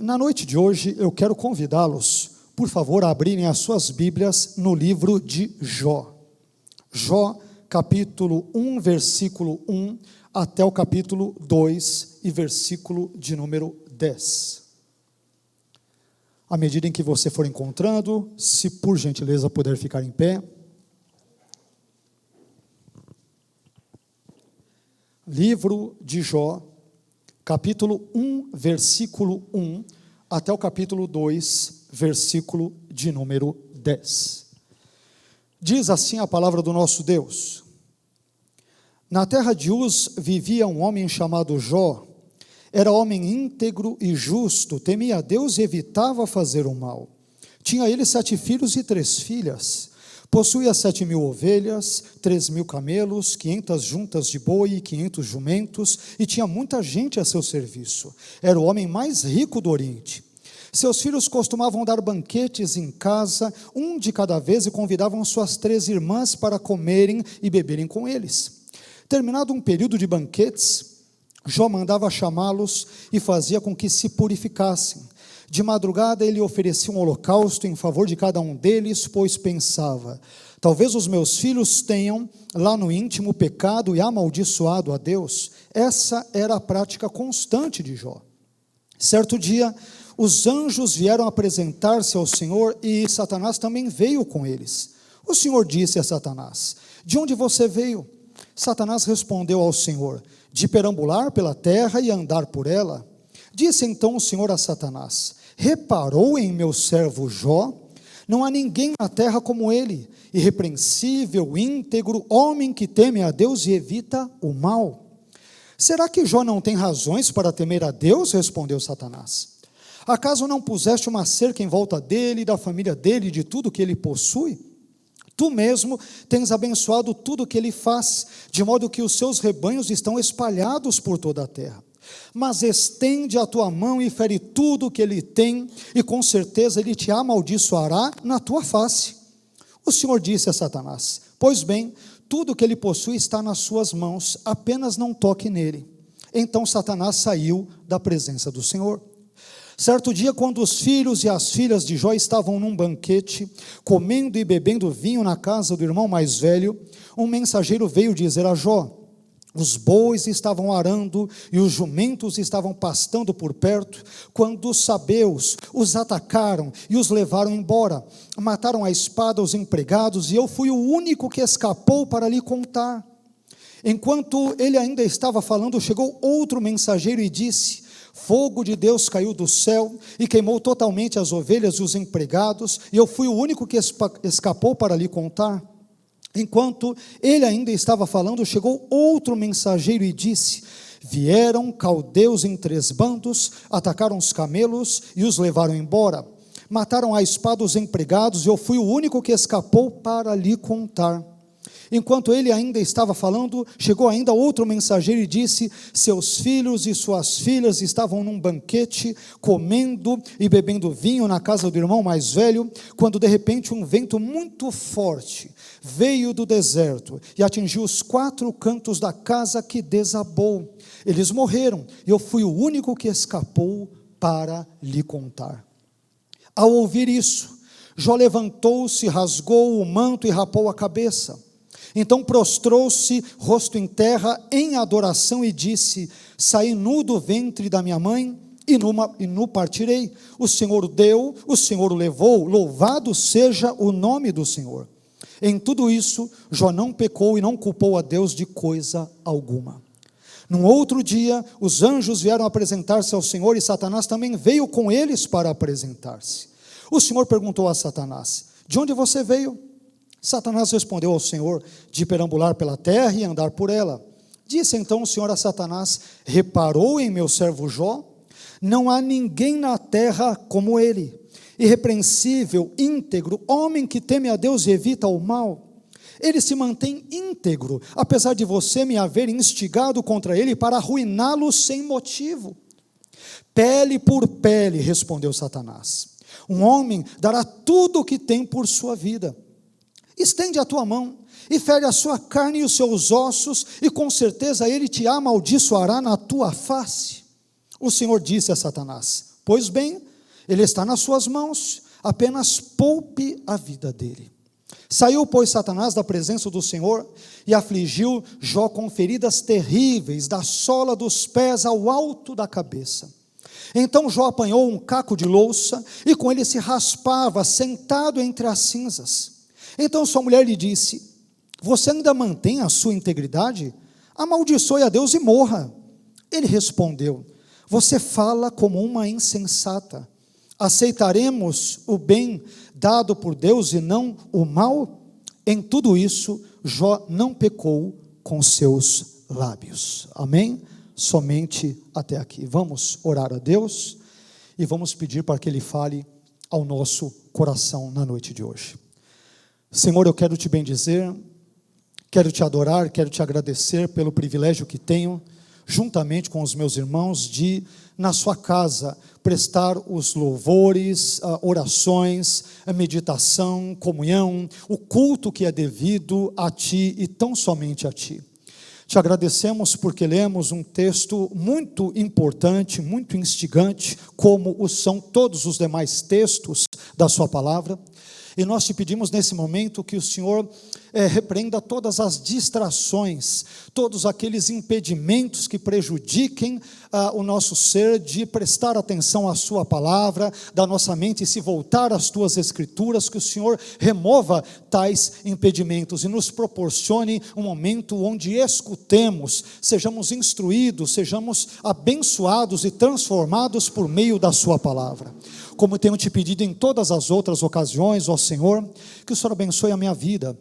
na noite de hoje eu quero convidá-los, por favor, a abrirem as suas Bíblias no livro de Jó. Jó, capítulo 1, versículo 1, até o capítulo 2 e versículo de número 10. À medida em que você for encontrando, se por gentileza puder ficar em pé. Livro de Jó, capítulo 1, versículo 1, até o capítulo 2, versículo de número 10. Diz assim a palavra do nosso Deus: Na terra de Uz vivia um homem chamado Jó. Era homem íntegro e justo, temia a Deus e evitava fazer o mal. Tinha ele 7 filhos e 3 filhas. Possuía 7.000 ovelhas, 3.000 camelos, 500 juntas de boi e 500 jumentos, e tinha muita gente a seu serviço. Era o homem mais rico do Oriente. Seus filhos costumavam dar banquetes em casa, um de cada vez, e convidavam suas 3 irmãs para comerem e beberem com eles. Terminado um período de banquetes, Jó mandava chamá-los e fazia com que se purificassem. De madrugada ele oferecia um holocausto em favor de cada um deles, pois pensava: talvez os meus filhos tenham lá no íntimo pecado e amaldiçoado a Deus. Essa era a prática constante de Jó. Certo dia, os anjos vieram apresentar-se ao Senhor e Satanás também veio com eles. O Senhor disse a Satanás: de onde você veio? Satanás respondeu ao Senhor: de perambular pela terra e andar por ela. Disse então o Senhor a Satanás: reparou em meu servo Jó? Não há ninguém na terra como ele, irrepreensível, íntegro, homem que teme a Deus e evita o mal. Será que Jó não tem razões para temer a Deus? Respondeu Satanás. Acaso não puseste uma cerca em volta dele, da família dele e de tudo que ele possui? Tu mesmo tens abençoado tudo o que ele faz, de modo que os seus rebanhos estão espalhados por toda a terra. Mas estende a tua mão e fere tudo o que ele tem, e com certeza ele te amaldiçoará na tua face. O Senhor disse a Satanás: pois bem, tudo o que ele possui está nas suas mãos, apenas não toque nele. Então Satanás saiu da presença do Senhor. Certo dia, quando os filhos e as filhas de Jó estavam num banquete, comendo e bebendo vinho na casa do irmão mais velho, um mensageiro veio dizer a Jó: os bois estavam arando e os jumentos estavam pastando por perto, quando os sabeus os atacaram e os levaram embora. Mataram à espada os empregados, e eu fui o único que escapou para lhe contar. Enquanto ele ainda estava falando, chegou outro mensageiro e disse: fogo de Deus caiu do céu e queimou totalmente as ovelhas e os empregados, e eu fui o único que escapou para lhe contar. Enquanto ele ainda estava falando, chegou outro mensageiro e disse: vieram caldeus em 3 bandos, atacaram os camelos e os levaram embora. Mataram à espada os empregados, e eu fui o único que escapou para lhe contar. Enquanto ele ainda estava falando, chegou ainda outro mensageiro e disse: seus filhos e suas filhas estavam num banquete, comendo e bebendo vinho na casa do irmão mais velho, quando de repente um vento muito forte veio do deserto e atingiu os 4 cantos da casa, que desabou. Eles morreram, e eu fui o único que escapou para lhe contar. Ao ouvir isso, Jó levantou-se, rasgou o manto e rapou a cabeça. Então prostrou-se, rosto em terra, em adoração, e disse: saí nu do ventre da minha mãe, e nu partirei. O Senhor o deu, o Senhor o levou, louvado seja o nome do Senhor. Em tudo isso, Jó não pecou e não culpou a Deus de coisa alguma. Num outro dia, os anjos vieram apresentar-se ao Senhor, e Satanás também veio com eles para apresentar-se. O Senhor perguntou a Satanás: de onde você veio? Satanás respondeu ao Senhor: de perambular pela terra e andar por ela. Disse então o Senhor a Satanás: reparou em meu servo Jó? Não há ninguém na terra como ele, irrepreensível, íntegro, homem que teme a Deus e evita o mal. Ele se mantém íntegro, apesar de você me haver instigado contra ele para arruiná-lo sem motivo. Pele por pele, respondeu Satanás. Um homem dará tudo o que tem por sua vida. Estende a tua mão e fere a sua carne e os seus ossos, e com certeza ele te amaldiçoará na tua face. O Senhor disse a Satanás: Pois bem, ele está nas suas mãos, apenas poupe a vida dele. Saiu, pois, Satanás da presença do Senhor e afligiu Jó com feridas terríveis, da sola dos pés ao alto da cabeça. Então Jó apanhou um caco de louça e com ele se raspava, sentado entre as cinzas. Então sua mulher lhe disse: você ainda mantém a sua integridade? Amaldiçoe a Deus e morra. Ele respondeu: você fala como uma insensata. Aceitaremos o bem dado por Deus e não o mal? Em tudo isso, Jó não pecou com seus lábios. Amém? Somente até aqui. Vamos orar a Deus e vamos pedir para que Ele fale ao nosso coração na noite de hoje. Senhor, eu quero te bendizer, quero te adorar, quero te agradecer pelo privilégio que tenho, juntamente com os meus irmãos, de, na sua casa, prestar os louvores, orações, a meditação, comunhão, o culto que é devido a Ti e tão somente a Ti. Te agradecemos porque lemos um texto muito importante, muito instigante, como o são todos os demais textos da sua palavra. E nós te pedimos nesse momento que o Senhor repreenda todas as distrações, todos aqueles impedimentos que prejudiquem o nosso ser de prestar atenção à sua palavra, da nossa mente se voltar às tuas escrituras, que o Senhor remova tais impedimentos e nos proporcione um momento onde escutemos, sejamos instruídos, sejamos abençoados e transformados por meio da sua palavra. Como tenho te pedido em todas as outras ocasiões, ó Senhor, que o Senhor abençoe a minha vida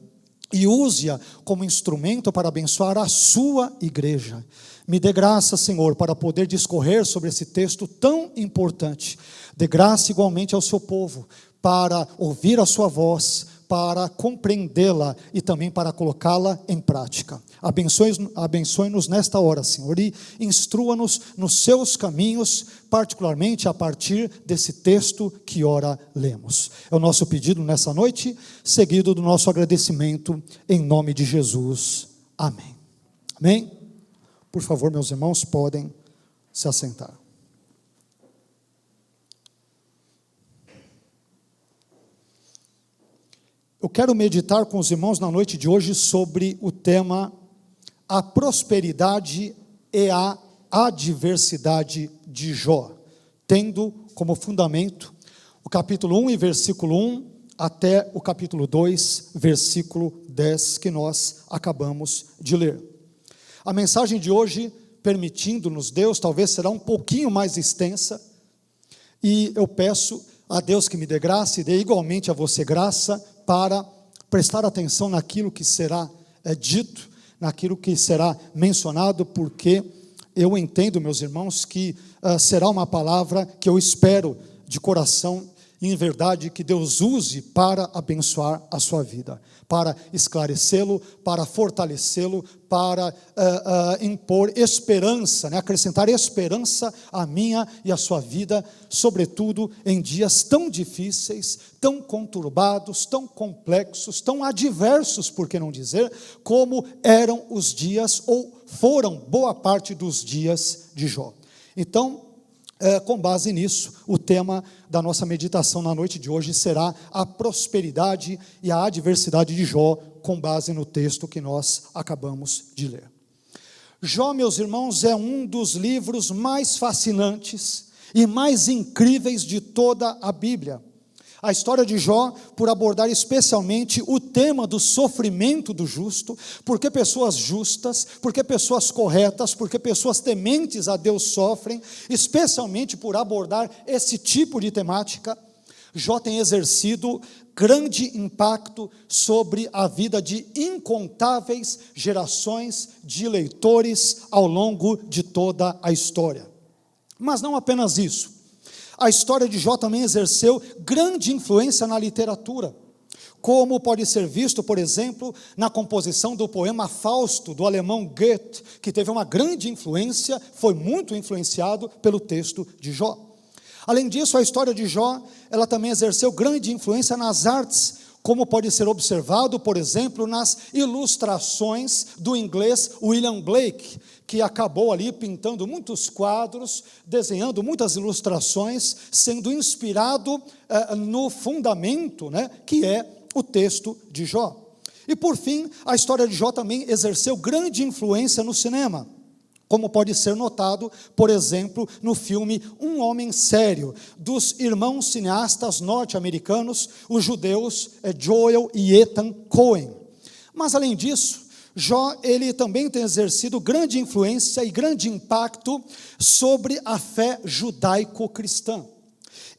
e use-a como instrumento para abençoar a sua igreja. Me dê graça, Senhor, para poder discorrer sobre esse texto tão importante. Dê graça igualmente ao seu povo, para ouvir a sua voz, para compreendê-la e também para colocá-la em prática. Abençoe-nos nesta hora, Senhor, e instrua-nos nos seus caminhos, particularmente a partir desse texto que ora lemos. É o nosso pedido nessa noite, seguido do nosso agradecimento, em nome de Jesus. Amém. Amém? Por favor, meus irmãos, podem se assentar. Eu quero meditar com os irmãos na noite de hoje sobre o tema a prosperidade e a adversidade de Jó, tendo como fundamento o capítulo 1 e versículo 1 até o capítulo 2, versículo 10, que nós acabamos de ler. A mensagem de hoje, permitindo-nos Deus, talvez será um pouquinho mais extensa, e eu peço a Deus que me dê graça e dê igualmente a você graça para prestar atenção naquilo que será dito, naquilo que será mencionado, porque eu entendo, meus irmãos, que será uma palavra que eu espero de coração, e em verdade que Deus use para abençoar a sua vida, para esclarecê-lo, para fortalecê-lo, para impor esperança, acrescentar esperança à minha e à sua vida, sobretudo em dias tão difíceis, tão conturbados, tão complexos, tão adversos, por que não dizer, como eram os dias, ou foram boa parte dos dias de Jó. Então, com base nisso, o tema da nossa meditação na noite de hoje será a prosperidade e a adversidade de Jó, com base no texto que nós acabamos de ler. Jó, meus irmãos, é um dos livros mais fascinantes e mais incríveis de toda a Bíblia. A história de Jó, por abordar especialmente o tema do sofrimento do justo, porque pessoas justas, porque pessoas corretas, porque pessoas tementes a Deus sofrem, especialmente por abordar esse tipo de temática, Jó tem exercido grande impacto sobre a vida de incontáveis gerações de leitores ao longo de toda a história. Mas não apenas isso. A história de Jó também exerceu grande influência na literatura, como pode ser visto, por exemplo, na composição do poema Fausto, do alemão Goethe, que teve uma grande influência, foi muito influenciado pelo texto de Jó. Além disso, a história de Jó, ela também exerceu grande influência nas artes, como pode ser observado, por exemplo, nas ilustrações do inglês William Blake, que acabou ali pintando muitos quadros, desenhando muitas ilustrações, sendo inspirado no fundamento, né, que é o texto de Jó. E por fim, a história de Jó também exerceu grande influência no cinema, como pode ser notado, por exemplo, no filme Um Homem Sério, dos irmãos cineastas norte-americanos, os judeus Joel e Ethan Coen. Mas além disso, Jó, ele também tem exercido grande influência e grande impacto sobre a fé judaico-cristã.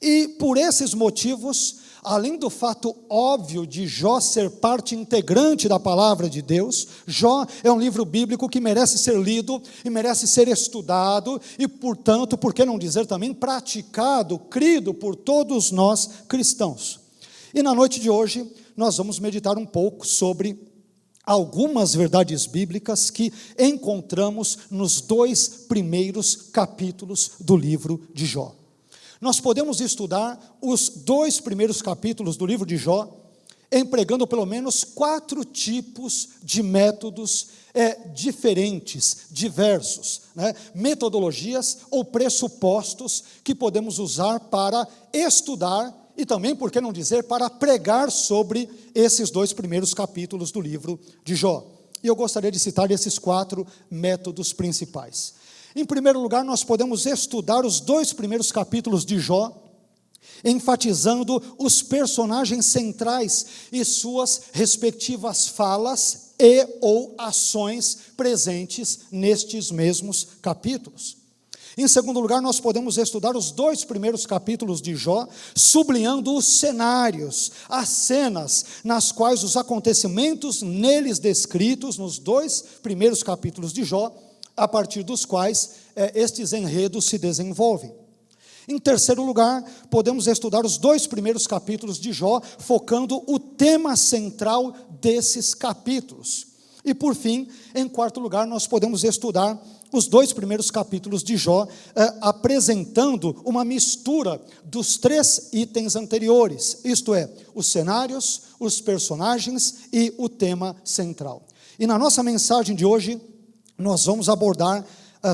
E por esses motivos, além do fato óbvio de Jó ser parte integrante da palavra de Deus, Jó é um livro bíblico que merece ser lido e merece ser estudado e, portanto, por que não dizer também, praticado, crido por todos nós cristãos. E na noite de hoje, nós vamos meditar um pouco sobre algumas verdades bíblicas que encontramos nos 2 primeiros capítulos do livro de Jó. Nós podemos estudar os 2 primeiros capítulos do livro de Jó, empregando pelo menos 4 tipos de métodos diferentes, diversos, né? Metodologias ou pressupostos que podemos usar para estudar e também, por que não dizer, para pregar sobre esses 2 primeiros capítulos do livro de Jó. E eu gostaria de citar esses 4 métodos principais. Em primeiro lugar, nós podemos estudar os 2 primeiros capítulos de Jó, enfatizando os personagens centrais e suas respectivas falas e ou ações presentes nestes mesmos capítulos. Em segundo lugar, nós podemos estudar os 2 primeiros capítulos de Jó, sublinhando os cenários, as cenas nas quais os acontecimentos neles descritos, nos 2 primeiros capítulos de Jó, a partir dos quais estes enredos se desenvolvem. Em terceiro lugar, podemos estudar os 2 primeiros capítulos de Jó, focando o tema central desses capítulos. E por fim, em quarto lugar, nós podemos estudar os 2 primeiros capítulos de Jó, apresentando uma mistura dos 3 itens anteriores, isto é, os cenários, os personagens e o tema central. E na nossa mensagem de hoje, nós vamos abordar,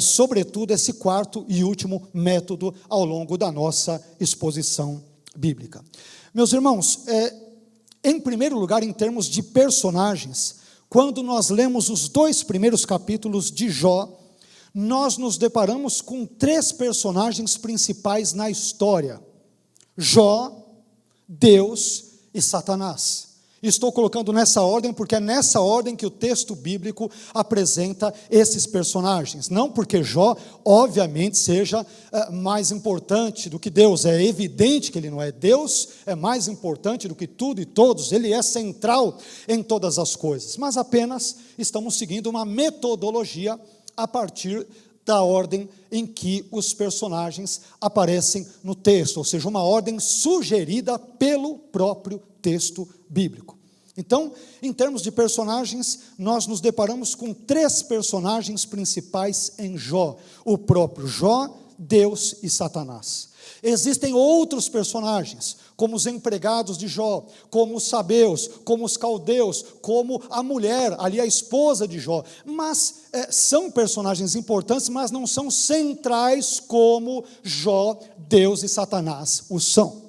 sobretudo, esse 4º e último método ao longo da nossa exposição bíblica. Meus irmãos, em primeiro lugar, em termos de personagens, quando nós lemos os 2 primeiros capítulos de Jó, nós nos deparamos com 3 personagens principais na história: Jó, Deus e Satanás. Estou colocando nessa ordem porque é nessa ordem que o texto bíblico apresenta esses personagens. Não porque Jó, obviamente, seja mais importante do que Deus. É evidente que ele não é. Deus é mais importante do que tudo e todos. Ele é central em todas as coisas. Mas apenas estamos seguindo uma metodologia a partir da ordem em que os personagens aparecem no texto, ou seja, uma ordem sugerida pelo próprio texto bíblico. Então, em termos de personagens, nós nos deparamos com 3 personagens principais em Jó: o próprio Jó, Deus e Satanás. Existem outros personagens, como os empregados de Jó, como os sabeus, como os caldeus, como a mulher, ali a esposa de Jó, mas são personagens importantes, mas não são centrais como Jó, Deus e Satanás o são.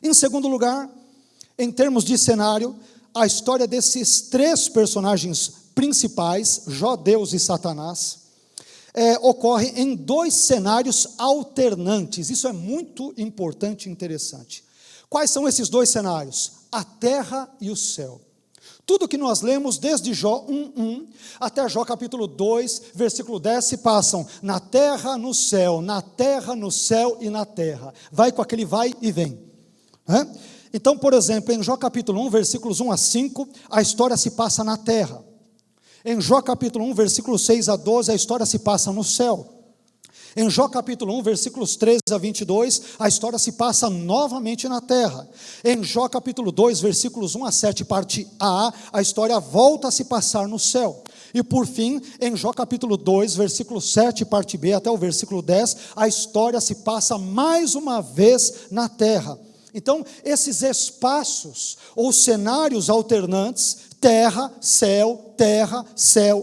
Em segundo lugar, em termos de cenário, a história desses 3 personagens principais, Jó, Deus e Satanás, ocorre em 2 cenários alternantes. Isso é muito importante e interessante. Quais são esses 2 cenários? A terra e o céu. Tudo que nós lemos desde Jó 1:1 até Jó capítulo 2, versículo 10, se passam na terra, no céu e na terra. Vai com aquele vai e vem. Então, por exemplo, em Jó capítulo 1, versículos 1 a 5, a história se passa na terra. Em Jó capítulo 1, versículos 6 a 12, a história se passa no céu. Em Jó capítulo 1, versículos 13 a 22, a história se passa novamente na terra. Em Jó capítulo 2, versículos 1 a 7, parte A, a história volta a se passar no céu. E por fim, em Jó capítulo 2, versículo 7, parte B, até o versículo 10, a história se passa mais uma vez na terra. Então, esses espaços ou cenários alternantes, terra, céu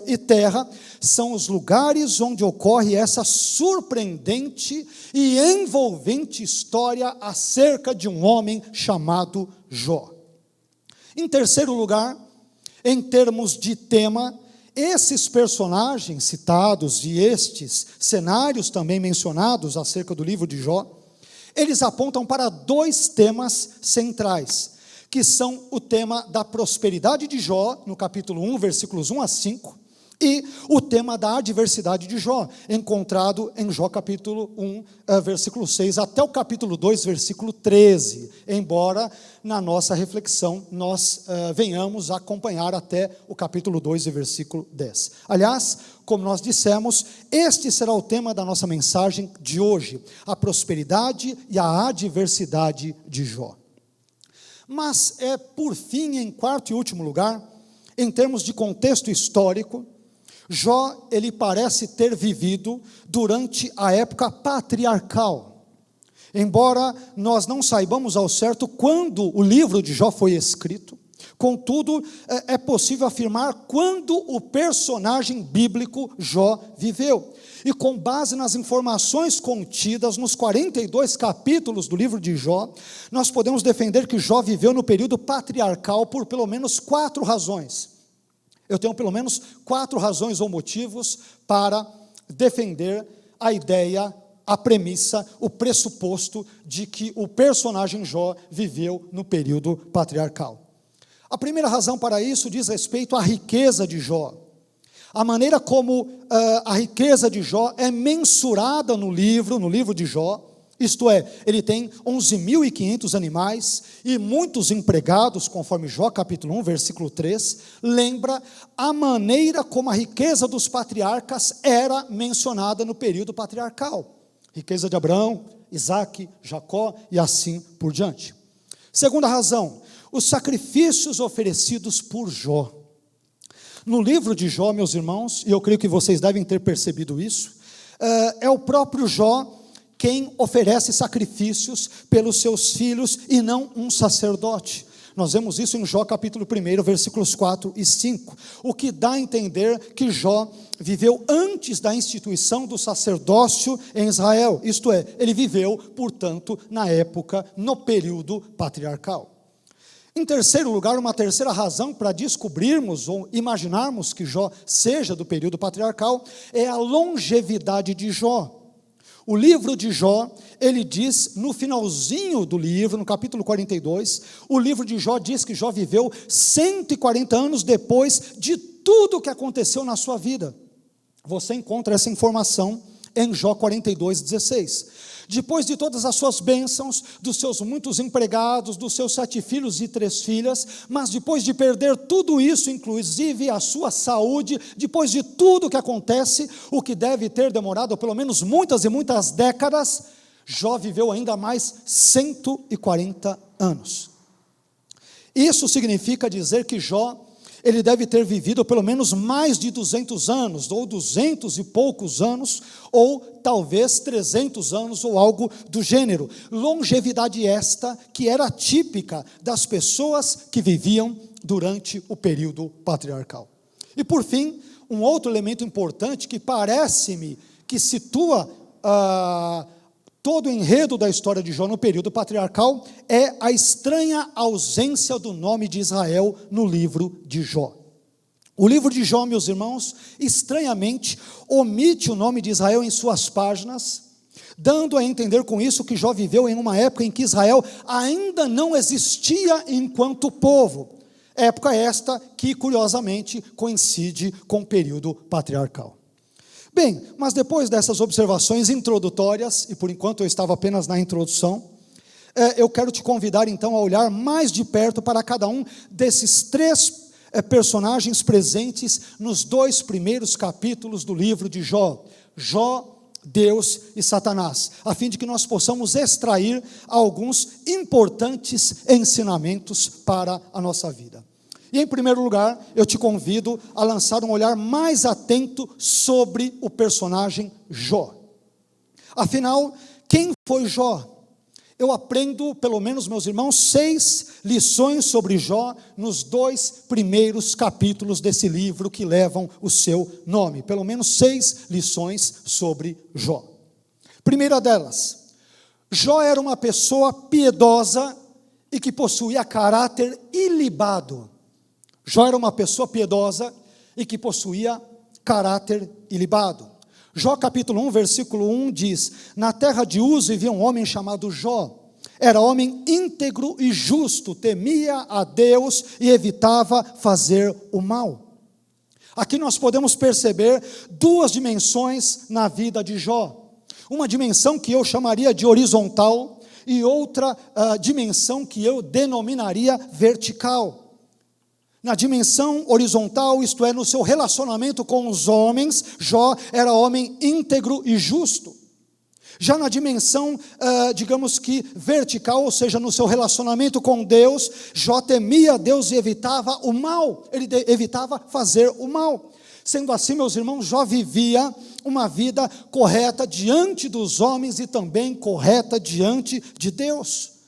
e terra, são os lugares onde ocorre essa surpreendente e envolvente história acerca de um homem chamado Jó. Em terceiro lugar, em termos de tema, esses personagens citados e estes cenários também mencionados acerca do livro de Jó, eles apontam para dois temas centrais, que são o tema da prosperidade de Jó, no capítulo 1, versículos 1 a 5, e o tema da adversidade de Jó, encontrado em Jó capítulo 1, versículo 6, até o capítulo 2, versículo 13, embora na nossa reflexão nós venhamos a acompanhar até o capítulo 2 e versículo 10. Aliás, como nós dissemos, este será o tema da nossa mensagem de hoje, a prosperidade e a adversidade de Jó. Mas, por fim, em quarto e último lugar, em termos de contexto histórico, Jó, ele parece ter vivido durante a época patriarcal. Embora nós não saibamos ao certo quando o livro de Jó foi escrito, contudo, é possível afirmar quando o personagem bíblico Jó viveu. E com base nas informações contidas nos 42 capítulos do livro de Jó, nós podemos defender que Jó viveu no período patriarcal por pelo menos 4 razões. Eu tenho pelo menos 4 razões ou motivos para defender a ideia, a premissa, o pressuposto de que o personagem Jó viveu no período patriarcal. A primeira razão para isso diz respeito à riqueza de Jó. A maneira como a riqueza de Jó é mensurada no livro de Jó, isto é, ele tem 11.500 animais e muitos empregados, conforme Jó capítulo 1, versículo 3, lembra a maneira como a riqueza dos patriarcas era mencionada no período patriarcal. Riqueza de Abraão, Isaque, Jacó e assim por diante. Segunda razão, os sacrifícios oferecidos por Jó. No livro de Jó, meus irmãos, e eu creio que vocês devem ter percebido isso, é o próprio Jó quem oferece sacrifícios pelos seus filhos e não um sacerdote. Nós vemos isso em Jó capítulo 1, versículos 4 e 5, o que dá a entender que Jó viveu antes da instituição do sacerdócio em Israel, isto é, ele viveu, portanto, na época, no período patriarcal. Em terceiro lugar, uma terceira razão para descobrirmos ou imaginarmos que Jó seja do período patriarcal é a longevidade de Jó. O livro de Jó, ele diz, no finalzinho do livro, no capítulo 42, o livro de Jó diz que Jó viveu 140 anos depois de tudo o que aconteceu na sua vida. Você encontra essa informação em Jó 42, 16. Depois de todas as suas bênçãos, dos seus muitos empregados, dos seus 7 filhos e 3 filhas, mas depois de perder tudo isso, inclusive a sua saúde, depois de tudo que acontece, o que deve ter demorado pelo menos muitas e muitas décadas, Jó viveu ainda mais 140 anos. Isso significa dizer que Jó, ele deve ter vivido pelo menos mais de 200 anos, ou 200 e poucos anos, ou talvez 300 anos, ou algo do gênero. Longevidade esta que era típica das pessoas que viviam durante o período patriarcal. E por fim, um outro elemento importante que parece-me que situa todo o enredo da história de Jó no período patriarcal é a estranha ausência do nome de Israel no livro de Jó. O livro de Jó, meus irmãos, estranhamente omite o nome de Israel em suas páginas, dando a entender com isso que Jó viveu em uma época em que Israel ainda não existia enquanto povo. Época esta que, curiosamente, coincide com o período patriarcal. Bem, mas depois dessas observações introdutórias, e por enquanto eu estava apenas na introdução, eu quero te convidar então a olhar mais de perto para cada um desses 3 personagens presentes nos 2 primeiros capítulos do livro de Jó. Jó, Deus e Satanás, a fim de que nós possamos extrair alguns importantes ensinamentos para a nossa vida. E em primeiro lugar, eu te convido a lançar um olhar mais atento sobre o personagem Jó. Afinal, quem foi Jó? eu aprendo, pelo menos, meus irmãos, 6 lições sobre Jó nos 2 primeiros capítulos desse livro que levam o seu nome. Pelo menos 6 lições sobre Jó. Primeira delas, Jó era uma pessoa piedosa e que possuía caráter ilibado. Jó era uma pessoa piedosa e que possuía caráter ilibado. Jó capítulo 1, versículo 1 diz: na terra de Uz vivia um homem chamado Jó. Era homem íntegro e justo, temia a Deus e evitava fazer o mal. Aqui nós podemos perceber 2 dimensões na vida de Jó. Uma dimensão que eu chamaria de horizontal e outra dimensão que eu denominaria vertical. Na dimensão horizontal, isto é, no seu relacionamento com os homens, Jó era homem íntegro e justo. Já na dimensão, digamos que vertical, ou seja, no seu relacionamento com Deus, Jó temia Deus e evitava o mal, ele evitava fazer o mal. Sendo assim, meus irmãos, Jó vivia uma vida correta diante dos homens e também correta diante de Deus.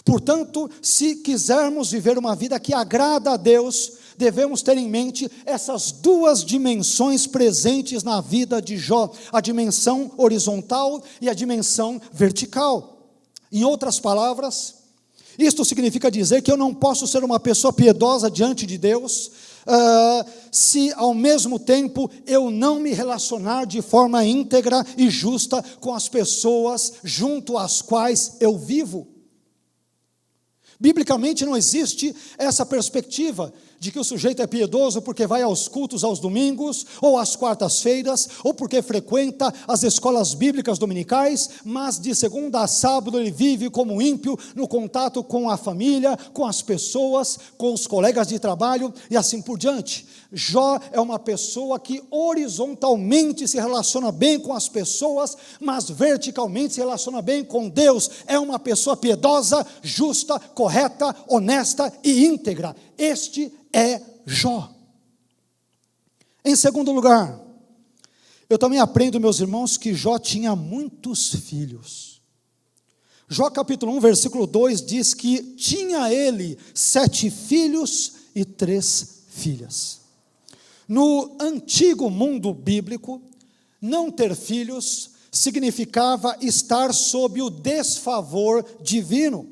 Portanto, se quisermos viver uma vida que agrada a Deus, devemos ter em mente essas 2 dimensões presentes na vida de Jó, a dimensão horizontal e a dimensão vertical. Em outras palavras, isto significa dizer que eu não posso ser uma pessoa piedosa diante de Deus, se ao mesmo tempo eu não me relacionar de forma íntegra e justa com as pessoas junto às quais eu vivo. Biblicamente não existe essa perspectiva de que o sujeito é piedoso porque vai aos cultos aos domingos, ou às quartas-feiras, ou porque frequenta as escolas bíblicas dominicais, mas de segunda a sábado ele vive como ímpio no contato com a família, com as pessoas, com os colegas de trabalho e assim por diante. Jó é uma pessoa que horizontalmente se relaciona bem com as pessoas, mas verticalmente se relaciona bem com Deus. É uma pessoa piedosa, justa, correta, honesta e íntegra. Este é Jó. Em segundo lugar, eu também aprendo, meus irmãos, que Jó tinha muitos filhos. Jó capítulo 1, versículo 2 diz que tinha ele 7 filhos e 3 filhas. No antigo mundo bíblico, não ter filhos significava estar sob o desfavor divino.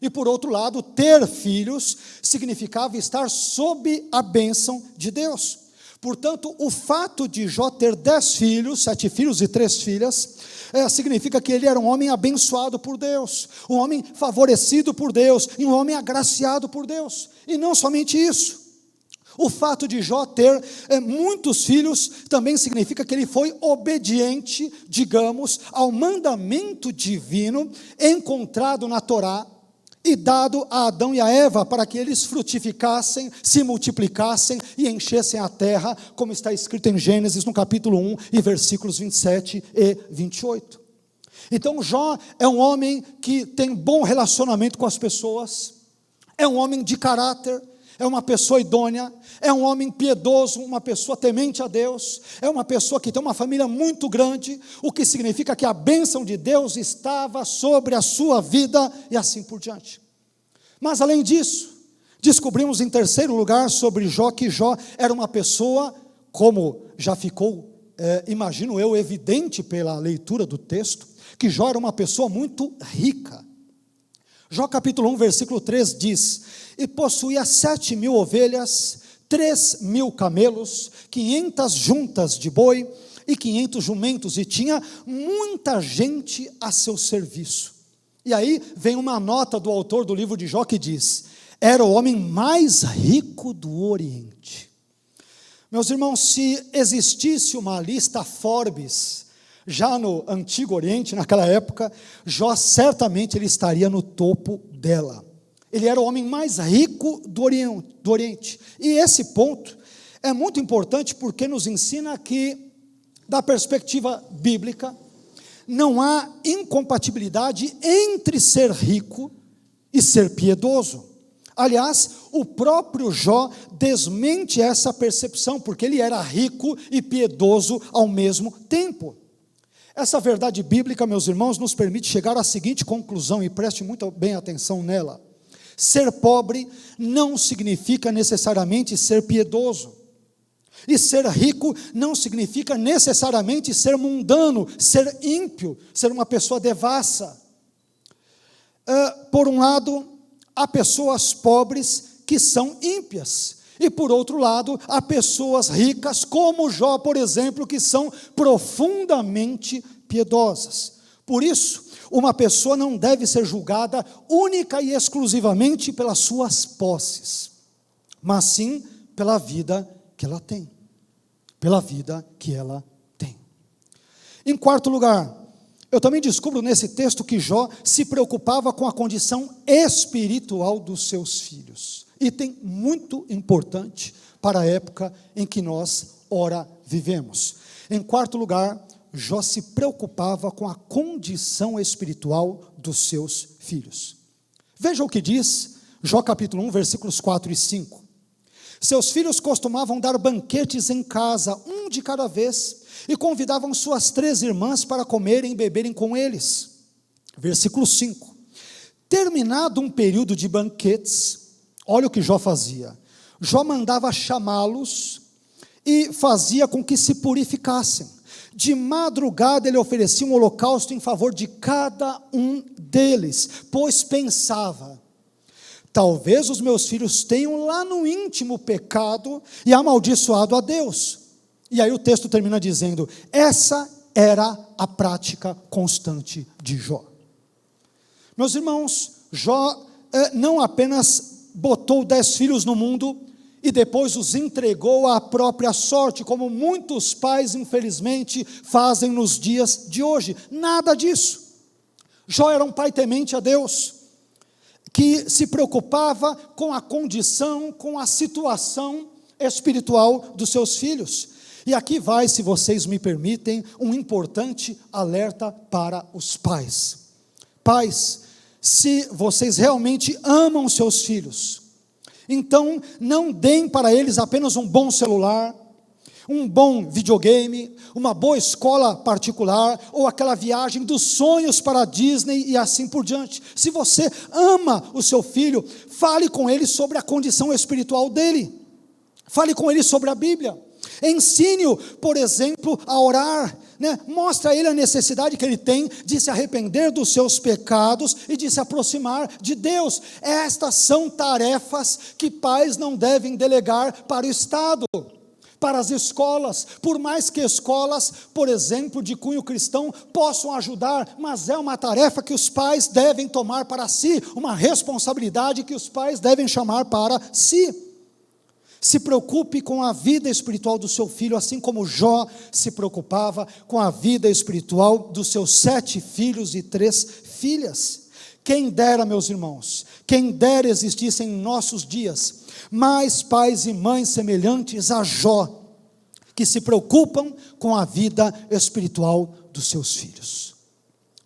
E por outro lado, ter filhos significava estar sob a bênção de Deus. Portanto, o fato de Jó ter 10 filhos, 7 filhos e 3 filhas, significa que ele era um homem abençoado por Deus, um homem favorecido por Deus, e um homem agraciado por Deus. E não somente isso. O fato de Jó ter muitos filhos também significa que ele foi obediente, digamos, ao mandamento divino encontrado na Torá e dado a Adão e a Eva para que eles frutificassem, se multiplicassem e enchessem a terra, como está escrito em Gênesis no capítulo 1 e versículos 27 e 28. Então Jó é um homem que tem bom relacionamento com as pessoas, é um homem de caráter, é uma pessoa idônea, é um homem piedoso, uma pessoa temente a Deus, é uma pessoa que tem uma família muito grande, o que significa que a bênção de Deus estava sobre a sua vida e assim por diante. Mas além disso, descobrimos em terceiro lugar sobre Jó, que Jó era uma pessoa, como já ficou, imagino eu, evidente pela leitura do texto, que Jó era uma pessoa muito rica. Jó capítulo 1, versículo 3 diz: e possuía 7.000 ovelhas, 3.000 camelos, 500 juntas de boi e 500 jumentos, e tinha muita gente a seu serviço. E aí vem uma nota do autor do livro de Jó que diz: era o homem mais rico do Oriente. Meus irmãos, se existisse uma lista Forbes, já no Antigo Oriente, naquela época, Jó certamente ele estaria no topo dela. Ele era o homem mais rico do Oriente. E esse ponto é muito importante porque nos ensina que, da perspectiva bíblica, não há incompatibilidade entre ser rico e ser piedoso. Aliás, o próprio Jó desmente essa percepção, porque ele era rico e piedoso ao mesmo tempo. Essa verdade bíblica, meus irmãos, nos permite chegar à seguinte conclusão, e preste muito bem atenção nela: ser pobre não significa necessariamente ser piedoso, e ser rico não significa necessariamente ser mundano, ser ímpio, ser uma pessoa devassa. Por um lado, há pessoas pobres que são ímpias, e por outro lado, há pessoas ricas, como Jó, por exemplo, que são profundamente piedosas. Por isso, uma pessoa não deve ser julgada única e exclusivamente pelas suas posses, mas sim pela vida que ela tem. Pela vida que ela tem. Em quarto lugar, eu também descubro nesse texto que Jó se preocupava com a condição espiritual dos seus filhos. Item muito importante para a época em que nós, ora, vivemos. Em quarto lugar, Jó se preocupava com a condição espiritual dos seus filhos. Veja o que diz Jó capítulo 1, versículos 4 e 5. Seus filhos costumavam dar banquetes em casa, um de cada vez, e convidavam suas 3 irmãs para comerem e beberem com eles. Versículo 5. Terminado um período de banquetes, olha o que Jó fazia. Jó mandava chamá-los e fazia com que se purificassem. De madrugada ele oferecia um holocausto em favor de cada um deles, pois pensava: talvez os meus filhos tenham lá no íntimo pecado e amaldiçoado a Deus. E aí o texto termina dizendo: essa era a prática constante de Jó. Meus irmãos, Jó não apenas botou 10 filhos no mundo e depois os entregou à própria sorte, como muitos pais, infelizmente, fazem nos dias de hoje. Nada disso. Jó era um pai temente a Deus, que se preocupava com a condição, com a situação espiritual dos seus filhos. E aqui vai, se vocês me permitem, um importante alerta para os pais. Pais, se vocês realmente amam seus filhos, então não deem para eles apenas um bom celular, um bom videogame, uma boa escola particular, ou aquela viagem dos sonhos para a Disney e assim por diante. Se você ama o seu filho, fale com ele sobre a condição espiritual dele, fale com ele sobre a Bíblia, ensine-o, por exemplo, a orar, mostre a ele a necessidade que ele tem de se arrepender dos seus pecados e de se aproximar de Deus. Estas são tarefas que pais não devem delegar para o Estado, para as escolas, por mais que escolas, por exemplo, de cunho cristão, possam ajudar, mas é uma tarefa que os pais devem tomar para si, uma responsabilidade que os pais devem chamar para si. Se preocupe com a vida espiritual do seu filho, assim como Jó se preocupava com a vida espiritual dos seus 7 filhos e 3 filhas. Quem dera, meus irmãos, quem dera existissem em nossos dias mais pais e mães semelhantes a Jó, que se preocupam com a vida espiritual dos seus filhos.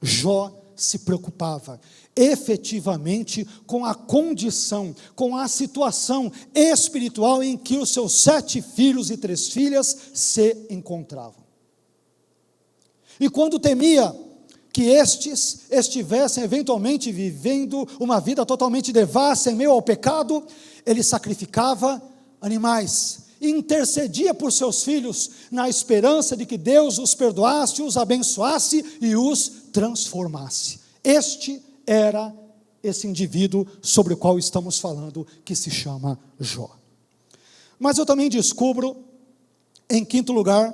Jó se preocupava efetivamente com a condição, com a situação espiritual em que os seus 7 filhos e 3 filhas se encontravam. E quando temia que estes estivessem eventualmente vivendo uma vida totalmente devassa em meio ao pecado, ele sacrificava animais e intercedia por seus filhos, na esperança de que Deus os perdoasse, os abençoasse e os transformasse. Este era esse indivíduo sobre o qual estamos falando, que se chama Jó. Mas eu também descubro, em quinto lugar,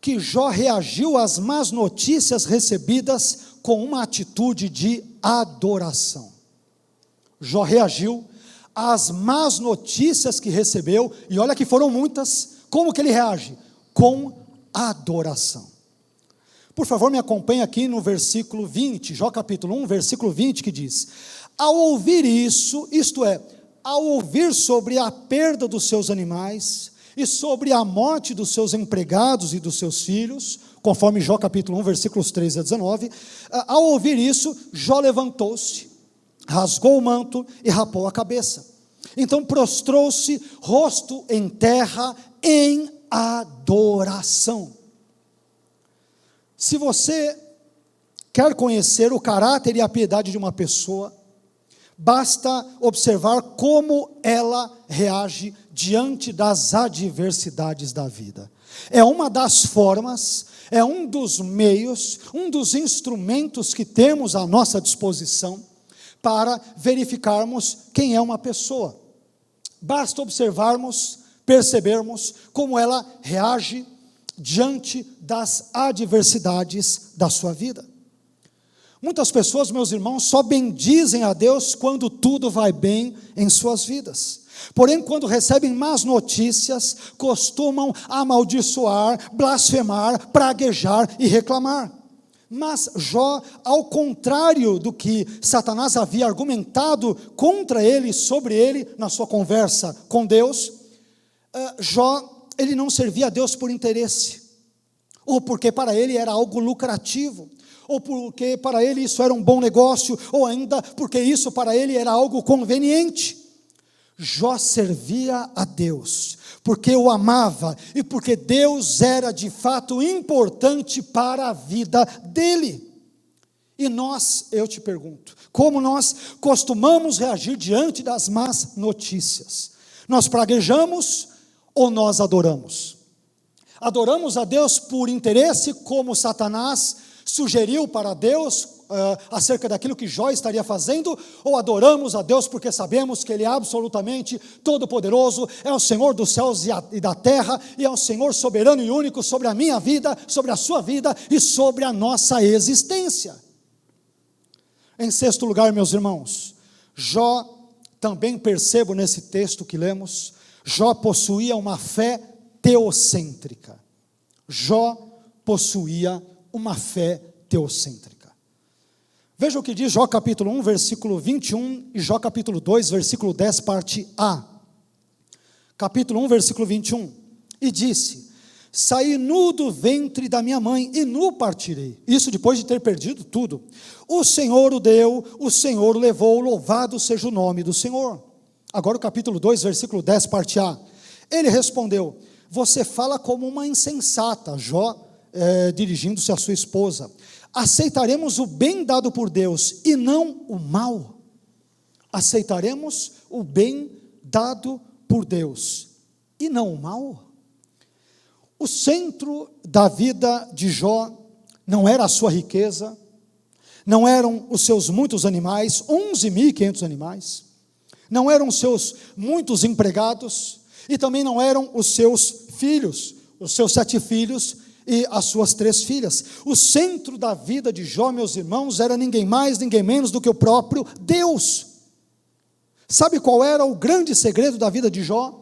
que Jó reagiu às más notícias recebidas com uma atitude de adoração. Jó reagiu às más notícias que recebeu, e olha que foram muitas. Como que ele reage? Com adoração. Por favor, me acompanhe aqui no versículo 20, Jó capítulo 1, versículo 20, que diz: ao ouvir isso, isto é, ao ouvir sobre a perda dos seus animais, e sobre a morte dos seus empregados e dos seus filhos, conforme Jó capítulo 1, versículos 13 a 19, ao ouvir isso, Jó levantou-se, rasgou o manto e rapou a cabeça. Então prostrou-se, rosto em terra, em adoração. Se você quer conhecer o caráter e a piedade de uma pessoa, basta observar como ela reage diante das adversidades da vida. É uma das formas, é um dos meios, um dos instrumentos que temos à nossa disposição para verificarmos quem é uma pessoa. Basta observarmos, percebermos como ela reage diante das adversidades da sua vida. Muitas pessoas, meus irmãos, só bendizem a Deus quando tudo vai bem em suas vidas. Porém, quando recebem más notícias, costumam amaldiçoar, blasfemar, praguejar e reclamar. Mas Jó, ao contrário do que Satanás havia argumentado contra ele, sobre ele, na sua conversa com Deus, Jó, ele não servia a Deus por interesse, ou porque para ele era algo lucrativo, ou porque para ele isso era um bom negócio, ou ainda porque isso para ele era algo conveniente. Jó servia a Deus, porque o amava, e porque Deus era de fato importante para a vida dele. E nós, eu te pergunto, como nós costumamos reagir diante das más notícias? Nós praguejamos ou nós adoramos? Adoramos a Deus por interesse, como Satanás sugeriu para Deus acerca daquilo que Jó estaria fazendo, ou adoramos a Deus porque sabemos que Ele é absolutamente todo-poderoso, é o Senhor dos céus e da terra, e é o Senhor soberano e único sobre a minha vida, sobre a sua vida e sobre a nossa existência? Em sexto lugar, meus irmãos, Jó, também percebo nesse texto que lemos, Jó possuía uma fé teocêntrica. Jó possuía uma fé teocêntrica. Veja o que diz Jó capítulo 1, versículo 21 e Jó capítulo 2, versículo 10, parte A. Capítulo 1, versículo 21. E disse: saí nu do ventre da minha mãe e nu partirei. Isso depois de ter perdido tudo. O Senhor o deu, o Senhor o levou, louvado seja o nome do Senhor. Agora o capítulo 2, versículo 10, parte A. Ele respondeu: você fala como uma insensata. Jó dirigindo-se à sua esposa: aceitaremos o bem dado por Deus e não o mal? Aceitaremos o bem dado por Deus e não o mal? O centro da vida de Jó não era a sua riqueza, não eram os seus muitos animais, 11.500 animais, não eram os seus muitos empregados, e também não eram os seus filhos, os seus 7 filhos e as suas 3 filhas. O centro da vida de Jó, meus irmãos, era ninguém mais, ninguém menos do que o próprio Deus. Sabe qual era o grande segredo da vida de Jó?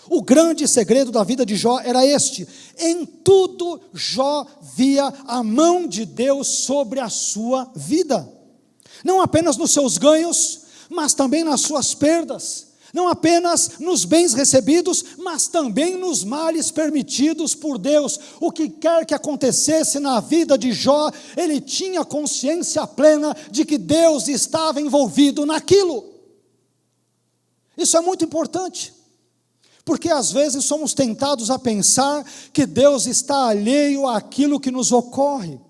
O grande segredo da vida de Jó era este: em tudo Jó via a mão de Deus sobre a sua vida, não apenas nos seus ganhos, mas também nas suas perdas, não apenas nos bens recebidos, mas também nos males permitidos por Deus. O que quer que acontecesse na vida de Jó, ele tinha consciência plena de que Deus estava envolvido naquilo. Isso é muito importante, porque às vezes somos tentados a pensar que Deus está alheio àquilo que nos ocorre.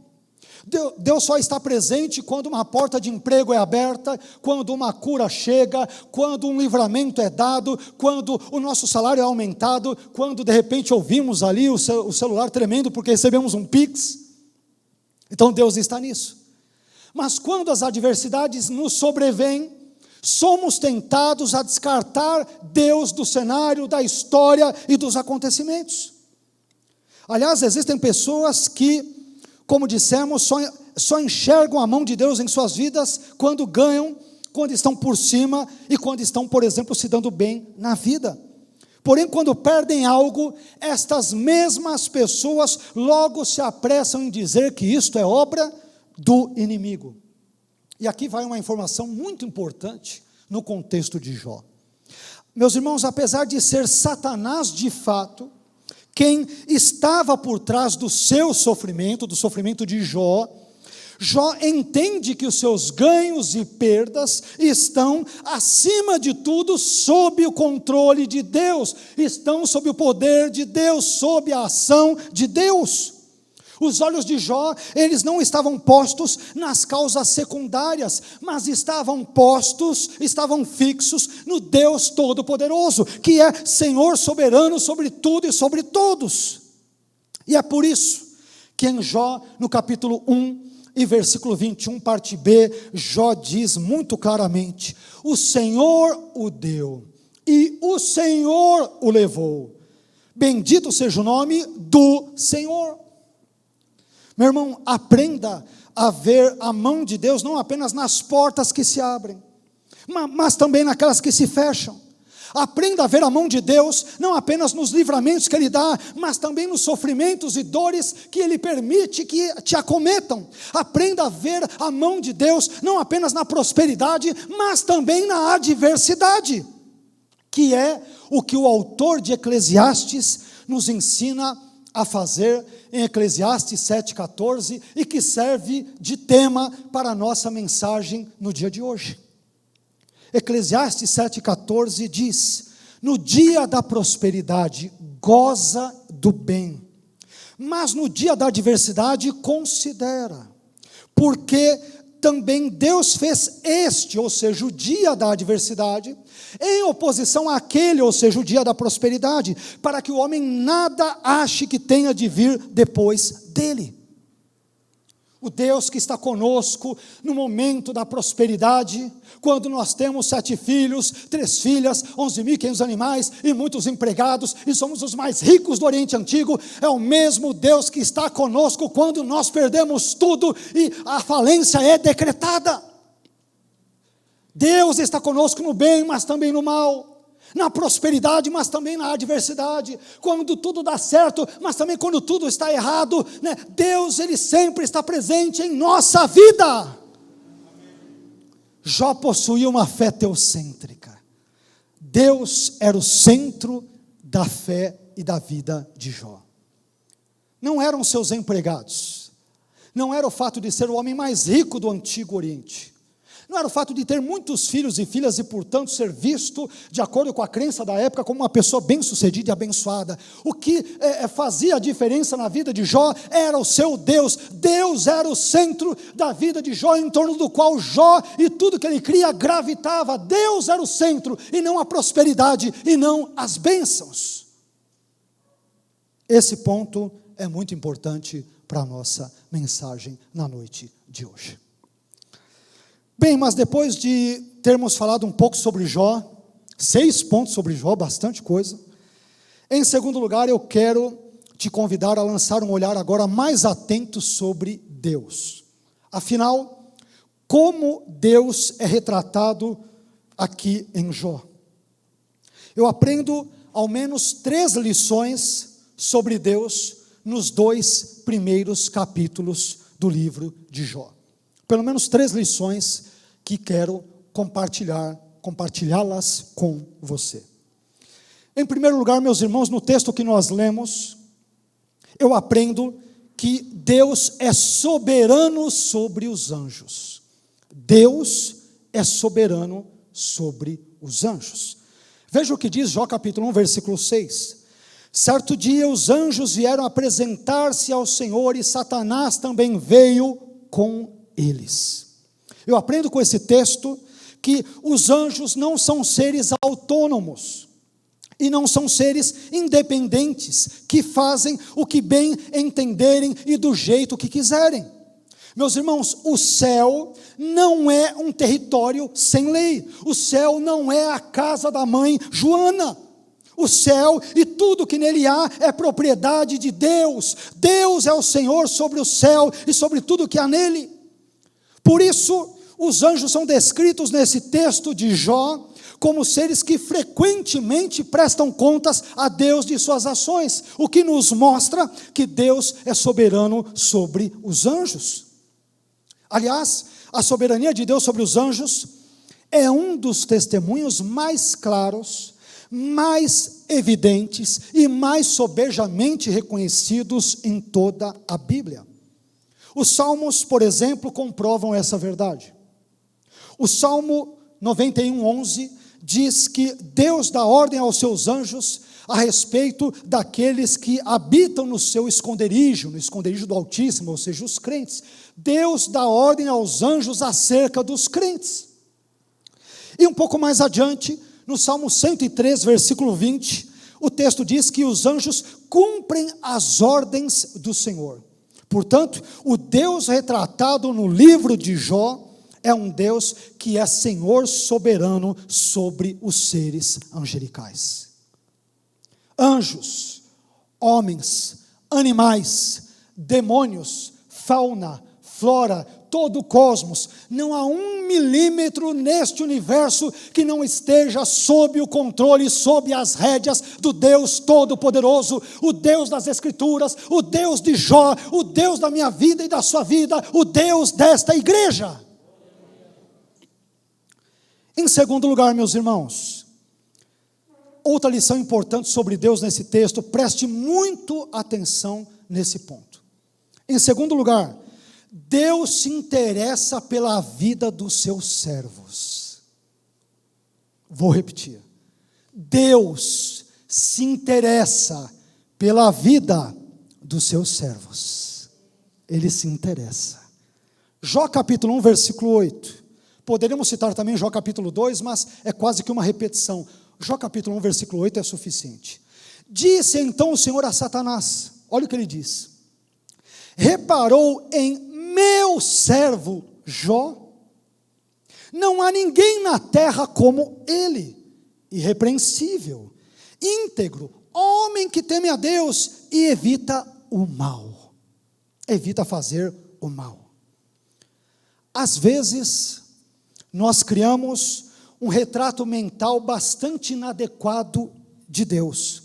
Deus só está presente quando uma porta de emprego é aberta, quando uma cura chega, quando um livramento é dado, quando o nosso salário é aumentado, quando de repente ouvimos ali o celular tremendo porque recebemos um Pix. Então Deus está nisso. Mas quando as adversidades nos sobrevêm, somos tentados a descartar Deus do cenário, da história e dos acontecimentos. Aliás, existem pessoas que, como dissemos, só enxergam a mão de Deus em suas vidas quando ganham, quando estão por cima e quando estão, por exemplo, se dando bem na vida. Porém, quando perdem algo, estas mesmas pessoas logo se apressam em dizer que isto é obra do inimigo. E aqui vai uma informação muito importante no contexto de Jó. Meus irmãos, apesar de ser Satanás de fato quem estava por trás do seu sofrimento, do sofrimento de Jó, Jó entende que os seus ganhos e perdas estão, acima de tudo, sob o controle de Deus, estão sob o poder de Deus, sob a ação de Deus. Os olhos de Jó, eles não estavam postos nas causas secundárias, mas estavam fixos no Deus Todo-Poderoso, que é Senhor soberano sobre tudo e sobre todos. E é por isso que em Jó, no capítulo 1 e versículo 21, parte B, Jó diz muito claramente: o Senhor o deu e o Senhor o levou. Bendito seja o nome do Senhor. Meu irmão, aprenda a ver a mão de Deus não apenas nas portas que se abrem, mas também naquelas que se fecham. Aprenda a ver a mão de Deus não apenas nos livramentos que Ele dá, mas também nos sofrimentos e dores que Ele permite que te acometam. Aprenda a ver a mão de Deus não apenas na prosperidade, mas também na adversidade, que é o que o autor de Eclesiastes nos ensina a fazer em Eclesiastes 7,14, e que serve de tema para a nossa mensagem no dia de hoje. Eclesiastes 7,14 diz: no dia da prosperidade goza do bem, mas no dia da adversidade considera, porque também Deus fez este, ou seja, o dia da adversidade, em oposição àquele, ou seja, o dia da prosperidade, para que o homem nada ache que tenha de vir depois dele. O Deus que está conosco no momento da prosperidade, quando nós temos 7 filhos, 3 filhas, 11.500 animais e muitos empregados, e somos os mais ricos do Oriente Antigo, é o mesmo Deus que está conosco quando nós perdemos tudo e a falência é decretada. Deus está conosco no bem, mas também no mal, na prosperidade, mas também na adversidade, quando tudo dá certo, mas também quando tudo está errado, né? Deus, Ele sempre está presente em nossa vida. Jó possuía uma fé teocêntrica. Deus era o centro da fé e da vida de Jó. Não eram seus empregados, não era o fato de ser o homem mais rico do Antigo Oriente, não era o fato de ter muitos filhos e filhas e, portanto, ser visto, de acordo com a crença da época, como uma pessoa bem-sucedida e abençoada. O que fazia a diferença na vida de Jó era o seu Deus. Deus era o centro da vida de Jó, em torno do qual Jó e tudo que ele cria gravitava. Deus era o centro, e não a prosperidade, e não as bênçãos. Esse ponto é muito importante para a nossa mensagem na noite de hoje. Bem, mas depois de termos falado um pouco sobre Jó, 6 pontos sobre Jó, bastante coisa. Em segundo lugar, eu quero te convidar a lançar um olhar agora mais atento sobre Deus. Afinal, como Deus é retratado aqui em Jó? Eu aprendo ao menos 3 lições sobre Deus nos 2 primeiros capítulos do livro de Jó. Pelo menos 3 lições que quero compartilhá-las com você. Em primeiro lugar, meus irmãos, no texto que nós lemos, eu aprendo que Deus é soberano sobre os anjos. Deus é soberano sobre os anjos. Veja o que diz Jó capítulo 1, versículo 6. Certo dia os anjos vieram apresentar-se ao Senhor, e Satanás também veio com eles. Eu aprendo com esse texto que os anjos não são seres autônomos e não são seres independentes que fazem o que bem entenderem e do jeito que quiserem. Meus irmãos, o céu não é um território sem lei. O céu não é a casa da mãe Joana. O céu e tudo que nele há é propriedade de Deus. Deus é o Senhor sobre o céu e sobre tudo que há nele. Por isso, os anjos são descritos nesse texto de Jó como seres que frequentemente prestam contas a Deus de suas ações, o que nos mostra que Deus é soberano sobre os anjos. Aliás, a soberania de Deus sobre os anjos é um dos testemunhos mais claros, mais evidentes e mais sobejamente reconhecidos em toda a Bíblia. Os Salmos, por exemplo, comprovam essa verdade. O Salmo 91:11 diz que Deus dá ordem aos seus anjos a respeito daqueles que habitam no seu esconderijo, no esconderijo do Altíssimo, ou seja, os crentes. Deus dá ordem aos anjos acerca dos crentes. E um pouco mais adiante, no Salmo 103, versículo 20, o texto diz que os anjos cumprem as ordens do Senhor. Portanto, o Deus retratado no livro de Jó é um Deus que é Senhor soberano sobre os seres angelicais. Anjos, homens, animais, demônios, fauna, flora, todo o cosmos, não há 1 milímetro neste universo que não esteja sob o controle, sob as rédeas do Deus Todo-Poderoso, o Deus das Escrituras, o Deus de Jó, o Deus da minha vida e da sua vida, o Deus desta igreja. Em segundo lugar, meus irmãos, outra lição importante sobre Deus nesse texto, preste muito atenção nesse ponto. Em segundo lugar, Deus se interessa pela vida dos seus servos. Vou repetir. Deus se interessa pela vida dos seus servos. Ele se interessa. Jó capítulo 1, versículo 8. Poderíamos citar também Jó capítulo 2, mas é quase que uma repetição. Jó capítulo 1, versículo 8 é suficiente. Disse então o Senhor a Satanás, olha o que ele diz: reparou em meu servo Jó? Não há ninguém na terra como ele, irrepreensível, íntegro, homem que teme a Deus e evita o mal. Evita fazer o mal. Às vezes, nós criamos um retrato mental bastante inadequado de Deus.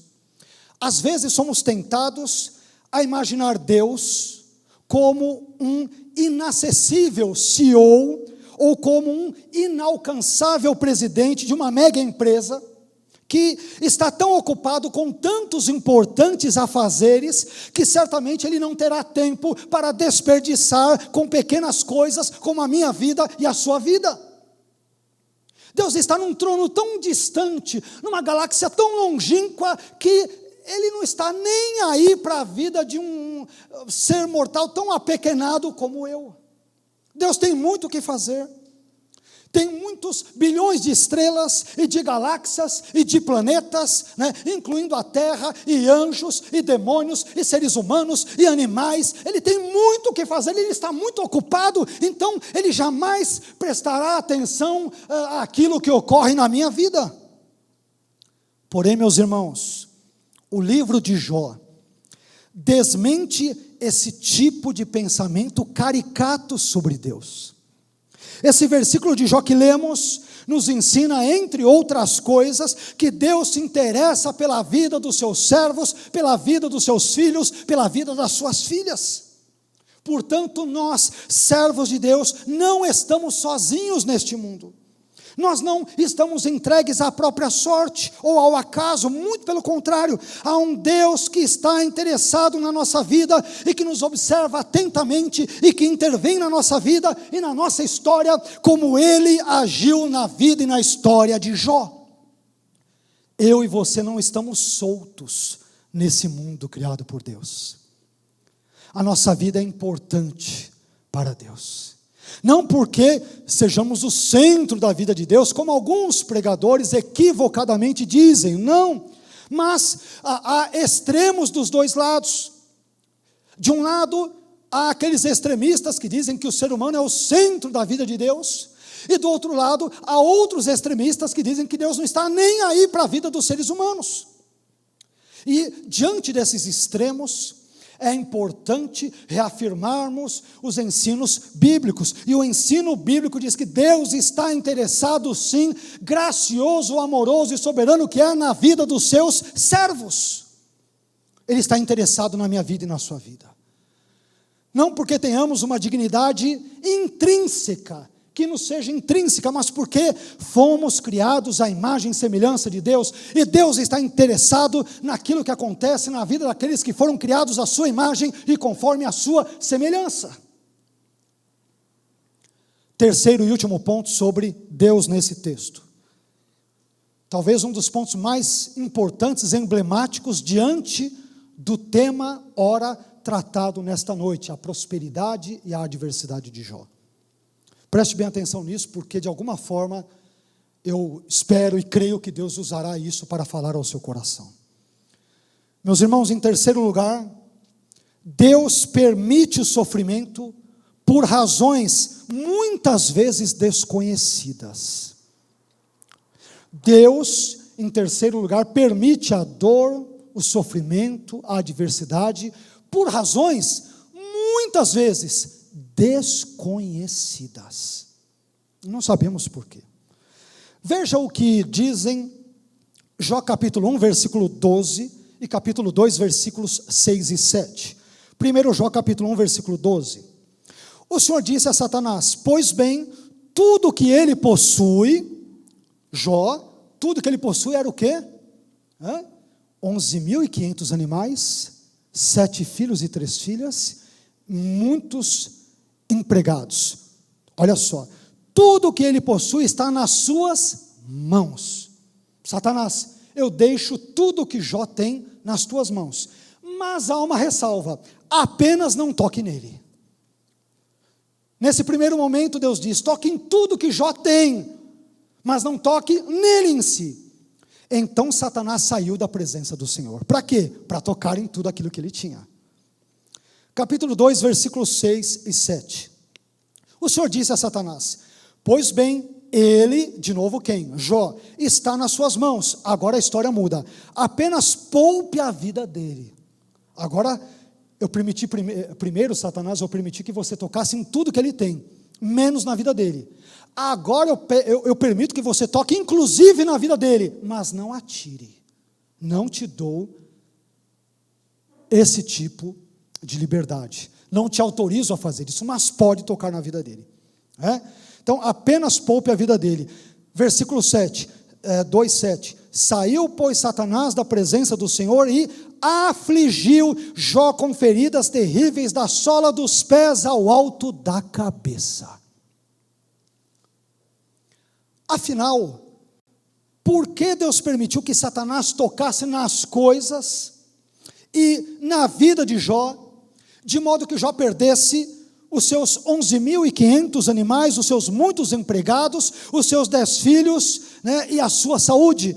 Às vezes somos tentados a imaginar Deus como um inacessível CEO ou como um inalcançável presidente de uma mega empresa que está tão ocupado com tantos importantes afazeres que certamente ele não terá tempo para desperdiçar com pequenas coisas como a minha vida e a sua vida. Deus está num trono tão distante, numa galáxia tão longínqua, que Ele não está nem aí para a vida de um ser mortal tão apequenado como eu. Deus tem muito o que fazer. Tem muitos bilhões de estrelas e de galáxias e de planetas, né, incluindo a Terra, e anjos, e demônios, e seres humanos, e animais. Ele tem muito o que fazer, ele está muito ocupado, então ele jamais prestará atenção àquilo que ocorre na minha vida. Porém, meus irmãos, o livro de Jó desmente esse tipo de pensamento caricato sobre Deus. Esse versículo de Jó que lemos nos ensina, entre outras coisas, que Deus se interessa pela vida dos seus servos, pela vida dos seus filhos, pela vida das suas filhas. Portanto, nós, servos de Deus, não estamos sozinhos neste mundo. Nós não estamos entregues à própria sorte ou ao acaso, muito pelo contrário, há um Deus que está interessado na nossa vida e que nos observa atentamente e que intervém na nossa vida e na nossa história, como Ele agiu na vida e na história de Jó. Eu e você não estamos soltos nesse mundo criado por Deus. A nossa vida é importante para Deus. Não porque sejamos o centro da vida de Deus, como alguns pregadores equivocadamente dizem, não, mas há extremos dos dois lados. De um lado, há aqueles extremistas que dizem que o ser humano é o centro da vida de Deus, e do outro lado, há outros extremistas que dizem que Deus não está nem aí para a vida dos seres humanos. E diante desses extremos, é importante reafirmarmos os ensinos bíblicos. E o ensino bíblico diz que Deus está interessado, sim, gracioso, amoroso e soberano que é na vida dos seus servos. Ele está interessado na minha vida e na sua vida. Não porque tenhamos uma dignidade intrínseca, que nos seja intrínseca, mas porque fomos criados à imagem e semelhança de Deus, e Deus está interessado naquilo que acontece na vida daqueles que foram criados à sua imagem e conforme a sua semelhança. Terceiro e último ponto sobre Deus nesse texto. talvez um dos pontos mais importantes e emblemáticos diante do tema ora tratado nesta noite, a prosperidade e a adversidade de Jó. Preste bem atenção nisso, porque de alguma forma eu espero e creio que Deus usará isso para falar ao seu coração. Meus irmãos, em terceiro lugar, Deus permite o sofrimento por razões muitas vezes desconhecidas. Deus, em terceiro lugar, permite a dor, o sofrimento, a adversidade, por razões muitas vezes desconhecidas. Não sabemos por quê. Veja o que dizem Jó capítulo 1, versículo 12 e capítulo 2, versículos 6 e 7. Primeiro Jó capítulo 1, versículo 12. O Senhor disse a Satanás: pois bem, tudo que ele possui, Jó, tudo que ele possui era o quê? 11.500 animais, 7 filhos e 3 filhas, muitos empregados. Olha só, tudo que ele possui está nas suas mãos. Satanás, eu deixo tudo que Jó tem nas tuas mãos, mas há uma ressalva: apenas não toque nele. Nesse primeiro momento Deus diz: toque em tudo que Jó tem, mas não toque nele em si. Então Satanás saiu da presença do Senhor. Para quê? Para tocar em tudo aquilo que ele tinha. Capítulo 2, versículos 6 e 7. O Senhor disse a Satanás: pois bem, ele, de novo quem? Jó, está nas suas mãos. Agora a história muda. Apenas poupe a vida dele. Agora, eu permiti primeiro, Satanás, eu permiti que você tocasse em tudo que ele tem, menos na vida dele. Agora eu permito que você toque inclusive na vida dele, mas não atire. Não te dou esse tipo de liberdade. Não te autorizo a fazer isso, mas pode tocar na vida dele. Então, apenas poupe a vida dele. Versículo 7, 2:7. Saiu, pois, Satanás da presença do Senhor e afligiu Jó com feridas terríveis da sola dos pés ao alto da cabeça. Afinal, por que Deus permitiu que Satanás tocasse nas coisas e na vida de Jó, de modo que Jó perdesse os seus 11.500 animais, os seus muitos empregados, os seus 10 filhos, e a sua saúde?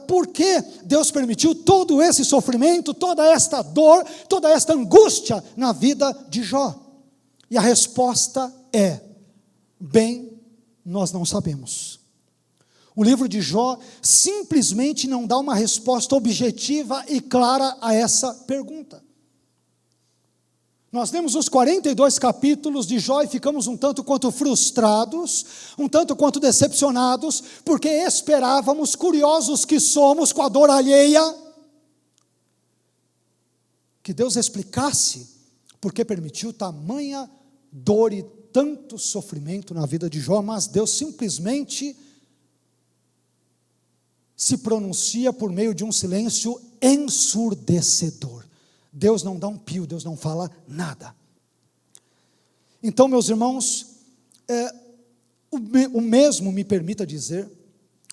Por que Deus permitiu todo esse sofrimento, toda esta dor, toda esta angústia na vida de Jó? E a resposta é: bem, nós não sabemos. O livro de Jó simplesmente não dá uma resposta objetiva e clara a essa pergunta. Nós lemos os 42 capítulos de Jó e ficamos um tanto quanto frustrados, um tanto quanto decepcionados, porque esperávamos, curiosos que somos com a dor alheia, que Deus explicasse por que permitiu tamanha dor e tanto sofrimento na vida de Jó, mas Deus simplesmente se pronuncia por meio de um silêncio ensurdecedor. Deus não dá um pio, Deus não fala nada. Então, meus irmãos, o mesmo, me permita dizer,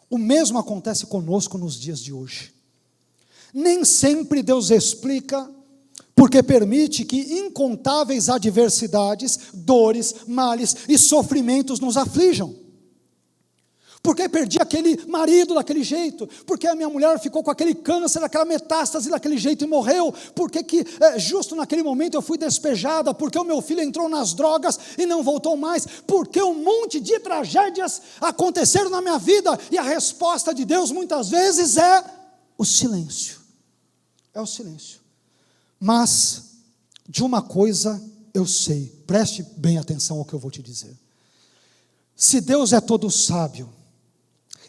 o mesmo acontece conosco nos dias de hoje. Nem sempre Deus explica, porque permite que incontáveis adversidades, dores, males e sofrimentos nos aflijam. Porque perdi aquele marido daquele jeito, porque a minha mulher ficou com aquele câncer, aquela metástase daquele jeito e morreu, porque justo naquele momento eu fui despejada, porque o meu filho entrou nas drogas e não voltou mais, porque um monte de tragédias aconteceram na minha vida, e a resposta de Deus muitas vezes é o silêncio. É o silêncio. Mas de uma coisa eu sei, preste bem atenção ao que eu vou te dizer. Se Deus é todo sábio,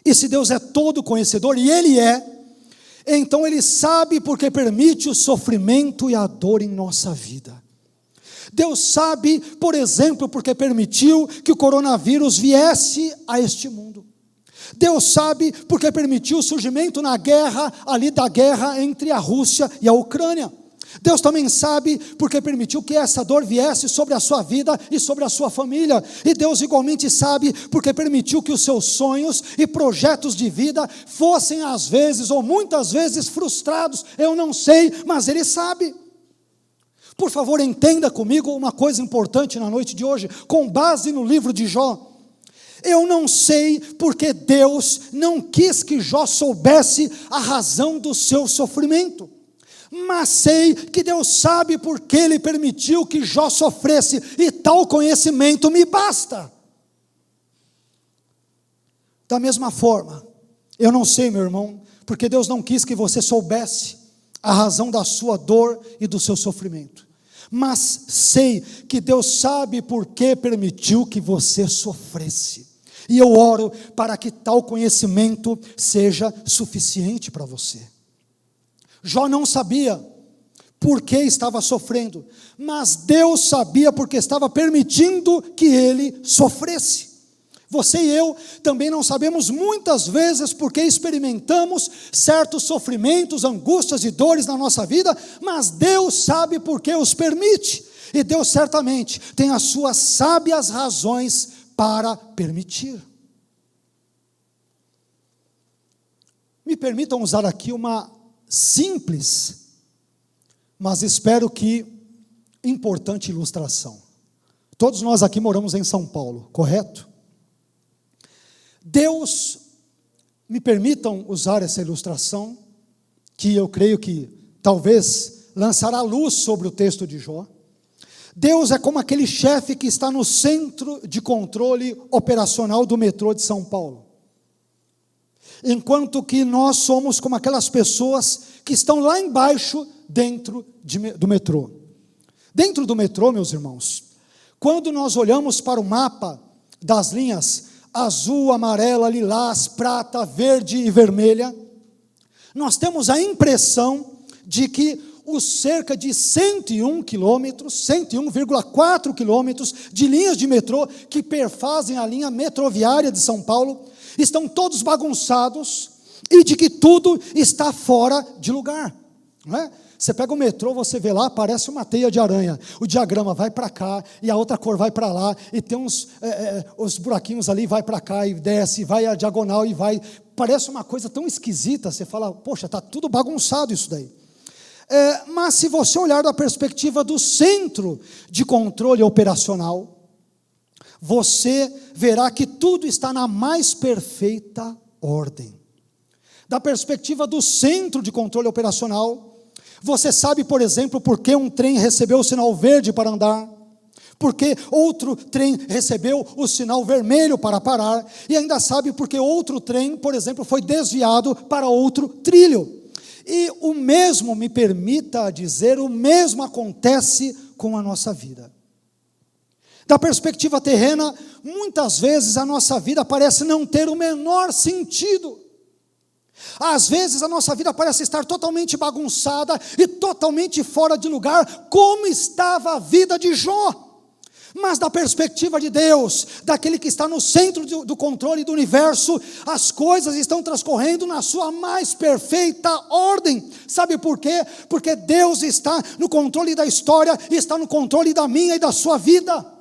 e se Deus é todo conhecedor, e Ele é, então Ele sabe porque permite o sofrimento e a dor em nossa vida. Deus sabe, por exemplo, porque permitiu que o coronavírus viesse a este mundo. Deus sabe porque permitiu o surgimento na guerra, ali da guerra entre a Rússia e a Ucrânia. Deus também sabe porque permitiu que essa dor viesse sobre a sua vida e sobre a sua família. E Deus igualmente sabe porque permitiu que os seus sonhos e projetos de vida fossem às vezes ou muitas vezes frustrados. Eu não sei, mas Ele sabe. Por favor, entenda comigo uma coisa importante na noite de hoje, com base no livro de Jó. Eu não sei porque Deus não quis que Jó soubesse a razão do seu sofrimento. Mas sei que Deus sabe porque Ele permitiu que Jó sofresse, e tal conhecimento me basta. Da mesma forma, eu não sei, meu irmão, porque Deus não quis que você soubesse a razão da sua dor e do seu sofrimento. Mas sei que Deus sabe porque permitiu que você sofresse. E eu oro para que tal conhecimento seja suficiente para você. Jó não sabia por que estava sofrendo, mas Deus sabia porque estava permitindo que ele sofresse. Você e eu também não sabemos muitas vezes porque experimentamos certos sofrimentos, angústias e dores na nossa vida, mas Deus sabe porque os permite, e Deus certamente tem as suas sábias razões para permitir. Me permitam usar aqui uma simples, mas espero que importante ilustração. Todos nós aqui moramos em São Paulo, correto? Deus, me permitam usar essa ilustração, que eu creio que talvez lançará luz sobre o texto de Jó. Deus é como aquele chefe que está no centro de controle operacional do metrô de São Paulo. Enquanto que nós somos como aquelas pessoas que estão lá embaixo dentro do metrô. Dentro do metrô, meus irmãos, quando nós olhamos para o mapa das linhas azul, amarela, lilás, prata, verde e vermelha, nós temos a impressão de que os cerca de 101 quilômetros, 101,4 quilômetros de linhas de metrô que perfazem a linha metroviária de São Paulo, estão todos bagunçados e de que tudo está fora de lugar, não é? Você pega o metrô, você vê lá, parece uma teia de aranha, o diagrama vai para cá, e a outra cor vai para lá, e tem os buraquinhos ali, vai para cá, e desce, vai a diagonal, e vai, parece uma coisa tão esquisita, você fala, poxa, está tudo bagunçado isso daí. Mas se você olhar da perspectiva do centro de controle operacional, você verá que tudo está na mais perfeita ordem. Da perspectiva do centro de controle operacional, você sabe, por exemplo, por que um trem recebeu o sinal verde para andar, por que outro trem recebeu o sinal vermelho para parar, e ainda sabe por que outro trem, por exemplo, foi desviado para outro trilho. E o mesmo, me permita dizer, o mesmo acontece com a nossa vida. Da perspectiva terrena, muitas vezes a nossa vida parece não ter o menor sentido. Às vezes a nossa vida parece estar totalmente bagunçada e totalmente fora de lugar, como estava a vida de Jó. Mas da perspectiva de Deus, daquele que está no centro do controle do universo, as coisas estão transcorrendo na sua mais perfeita ordem. Sabe por quê? Porque Deus está no controle da história, e está no controle da minha e da sua vida.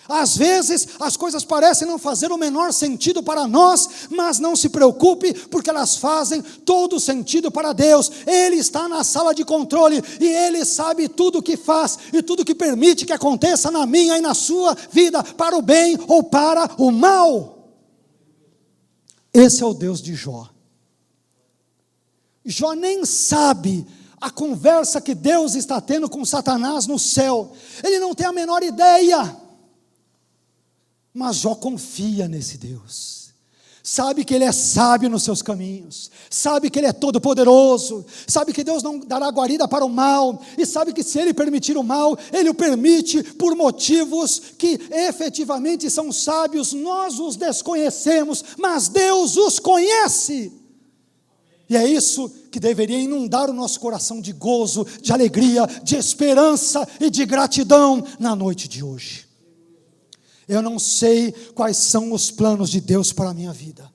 Às vezes as coisas parecem não fazer o menor sentido para nós, mas não se preocupe, porque elas fazem todo sentido para Deus. Ele está na sala de controle, e Ele sabe tudo o que faz, e tudo o que permite que aconteça na minha e na sua vida, para o bem ou para o mal. Esse é o Deus de Jó. Jó nem sabe a conversa que Deus está tendo com Satanás no céu, ele não tem a menor ideia. Mas Jó confia nesse Deus, sabe que Ele é sábio nos seus caminhos, sabe que Ele é todo poderoso, sabe que Deus não dará guarida para o mal, e sabe que se Ele permitir o mal, Ele o permite por motivos que efetivamente são sábios. Nós os desconhecemos, mas Deus os conhece, e é isso que deveria inundar o nosso coração de gozo, de alegria, de esperança e de gratidão na noite de hoje. Eu não sei quais são os planos de Deus para a minha vida.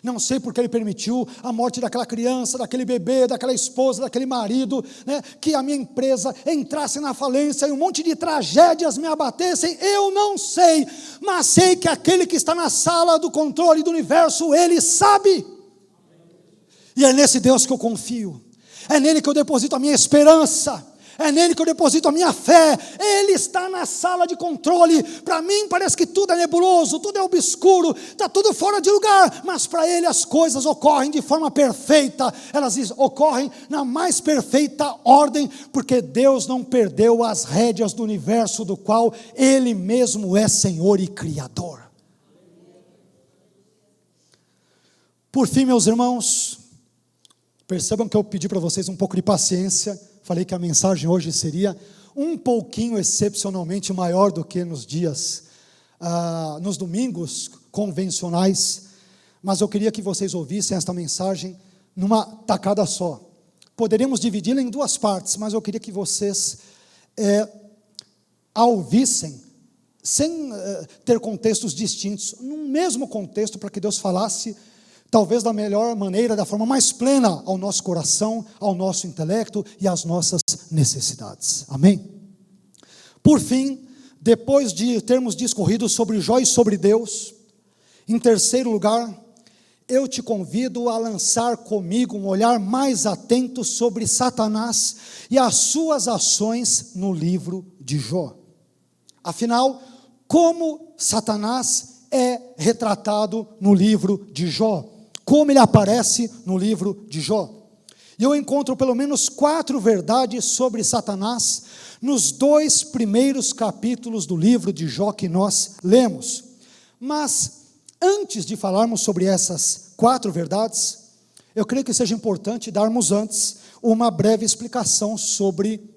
Não sei porque Ele permitiu a morte daquela criança, daquele bebê, daquela esposa, daquele marido, né? Que a minha empresa entrasse na falência e um monte de tragédias me abatessem. Eu não sei, mas sei que aquele que está na sala do controle do universo, Ele sabe. E é nesse Deus que eu confio. É nele que eu deposito a minha esperança. É nele que eu deposito a minha fé. Ele está na sala de controle. Para mim parece que tudo é nebuloso, tudo é obscuro, está tudo fora de lugar, mas para Ele as coisas ocorrem de forma perfeita. Elas ocorrem na mais perfeita ordem, porque Deus não perdeu as rédeas do universo, do qual Ele mesmo é Senhor e Criador. Por fim, meus irmãos, percebam que eu pedi para vocês um pouco de paciência. Falei que a mensagem hoje seria um pouquinho excepcionalmente maior do que nos dias, nos domingos convencionais, mas eu queria que vocês ouvissem esta mensagem numa tacada só. Poderíamos dividi-la em duas partes, mas eu queria que vocês a ouvissem sem ter contextos distintos, num mesmo contexto, para que Deus falasse talvez da melhor maneira, da forma mais plena ao nosso coração, ao nosso intelecto e às nossas necessidades. Amém? Por fim, depois de termos discorrido sobre Jó e sobre Deus, em terceiro lugar, eu te convido a lançar comigo um olhar mais atento sobre Satanás e as suas ações no livro de Jó. Afinal, como Satanás é retratado no livro de Jó? Como ele aparece no livro de Jó? E eu encontro pelo menos 4 verdades sobre Satanás nos 2 primeiros capítulos do livro de Jó que nós lemos. Mas antes de falarmos sobre essas 4 verdades, eu creio que seja importante darmos antes uma breve explicação sobre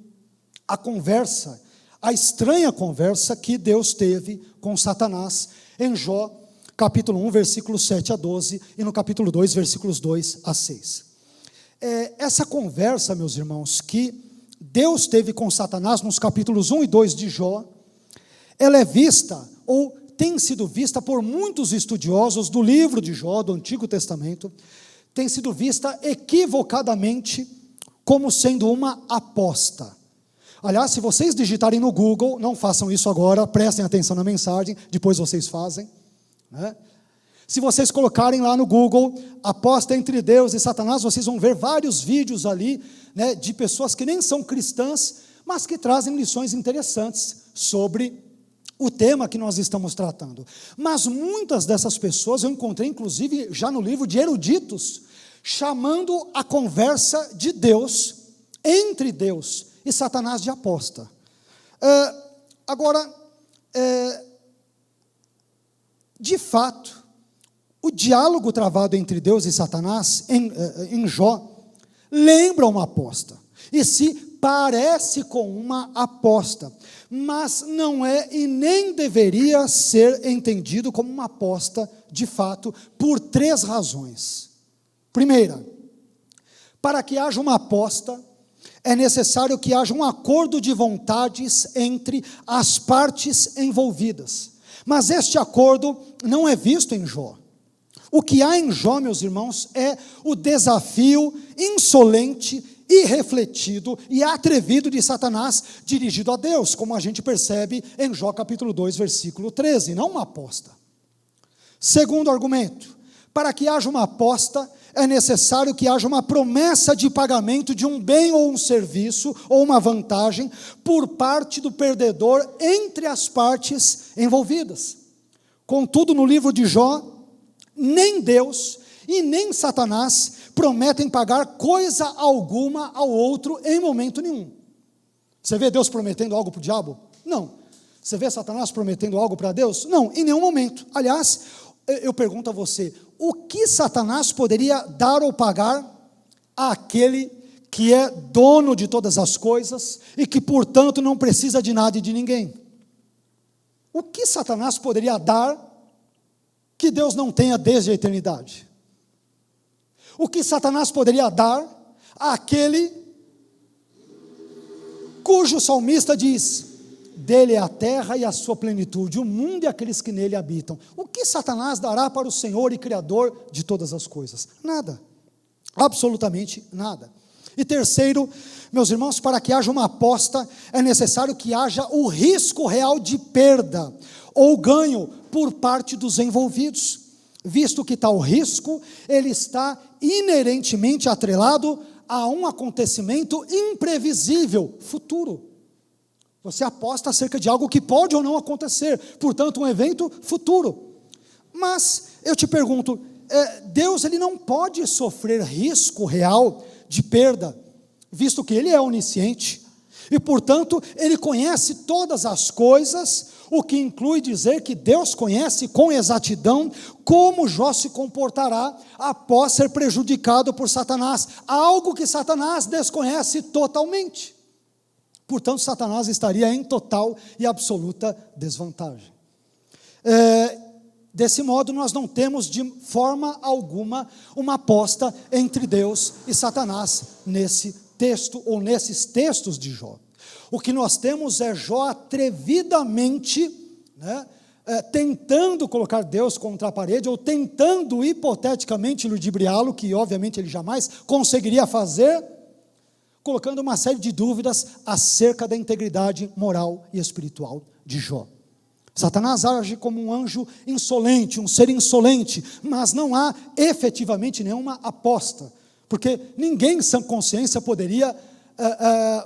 a conversa, a estranha conversa que Deus teve com Satanás em Jó, capítulo 1, versículos 7 a 12, e no capítulo 2, versículos 2 a 6. Essa conversa, meus irmãos, que Deus teve com Satanás nos capítulos 1 e 2 de Jó, ela é vista, ou tem sido vista por muitos estudiosos do livro de Jó, do Antigo Testamento, tem sido vista equivocadamente como sendo uma aposta. Aliás, se vocês digitarem no Google, não façam isso agora, prestem atenção na mensagem, depois vocês fazem, né? Se vocês colocarem lá no Google, aposta entre Deus e Satanás, vocês vão ver vários vídeos ali, né, de pessoas que nem são cristãs, mas que trazem lições interessantes sobre o tema que nós estamos tratando. Mas muitas dessas pessoas, eu encontrei inclusive já no livro de eruditos, chamando a conversa de Deus, entre Deus e Satanás, de aposta. De fato, o diálogo travado entre Deus e Satanás em Jó lembra uma aposta, e se parece com uma aposta, mas não é e nem deveria ser entendido como uma aposta de fato, por 3 razões. Primeira, para que haja uma aposta, é necessário que haja um acordo de vontades entre as partes envolvidas. Mas este acordo não é visto em Jó. O que há em Jó, meus irmãos, é o desafio insolente, irrefletido e atrevido de Satanás, dirigido a Deus, como a gente percebe em Jó capítulo 2, versículo 13, não uma aposta. Segundo argumento, para que haja uma aposta, é necessário que haja uma promessa de pagamento de um bem ou um serviço, ou uma vantagem, por parte do perdedor entre as partes envolvidas. Contudo, no livro de Jó, nem Deus e nem Satanás prometem pagar coisa alguma ao outro em momento nenhum. Você vê Deus prometendo algo para o diabo? Não. Você vê Satanás prometendo algo para Deus? Não, em nenhum momento. Aliás, eu pergunto a você, o que Satanás poderia dar ou pagar àquele que é dono de todas as coisas e que, portanto, não precisa de nada e de ninguém? O que Satanás poderia dar que Deus não tenha desde a eternidade? O que Satanás poderia dar àquele cujo salmista diz: dele é a terra e a sua plenitude, o mundo e aqueles que nele habitam. O que Satanás dará para o Senhor e Criador de todas as coisas? Nada, absolutamente nada. E terceiro, meus irmãos, para que haja uma aposta, é necessário que haja o risco real de perda ou ganho por parte dos envolvidos, visto que tal risco, ele está inerentemente atrelado a um acontecimento imprevisível, futuro. Você aposta acerca de algo que pode ou não acontecer, portanto um evento futuro. Mas eu te pergunto, Deus ele não pode sofrer risco real de perda, visto que ele é onisciente, e portanto ele conhece todas as coisas, o que inclui dizer que Deus conhece com exatidão como Jó se comportará após ser prejudicado por Satanás, algo que Satanás desconhece totalmente. Portanto, Satanás estaria em total e absoluta desvantagem. Desse modo, nós não temos de forma alguma uma aposta entre Deus e Satanás nesse texto ou nesses textos de Jó. O que nós temos é Jó atrevidamente, tentando colocar Deus contra a parede, ou tentando hipoteticamente ludibriá-lo, que obviamente ele jamais conseguiria fazer, colocando uma série de dúvidas acerca da integridade moral e espiritual de Jó. Satanás age como um anjo insolente, um ser insolente, mas não há efetivamente nenhuma aposta, porque ninguém em sã consciência poderia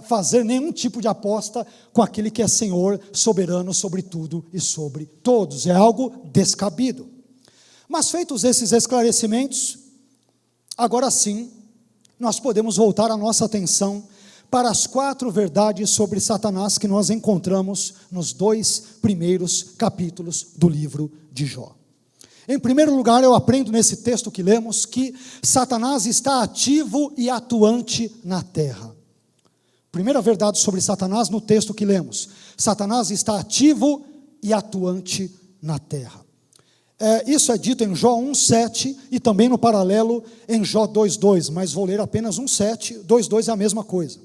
fazer nenhum tipo de aposta com aquele que é Senhor, soberano sobre tudo e sobre todos, é algo descabido. Mas feitos esses esclarecimentos, agora sim, nós podemos voltar a nossa atenção para as 4 verdades sobre Satanás que nós encontramos nos 2 primeiros capítulos do livro de Jó. Em primeiro lugar, eu aprendo nesse texto que lemos que Satanás está ativo e atuante na terra. Primeira verdade sobre Satanás no texto que lemos: Satanás está ativo e atuante na terra. Isso é dito em Jó 1,7 e também no paralelo em Jó 2,2, mas vou ler apenas 1,7, 2,2 é a mesma coisa.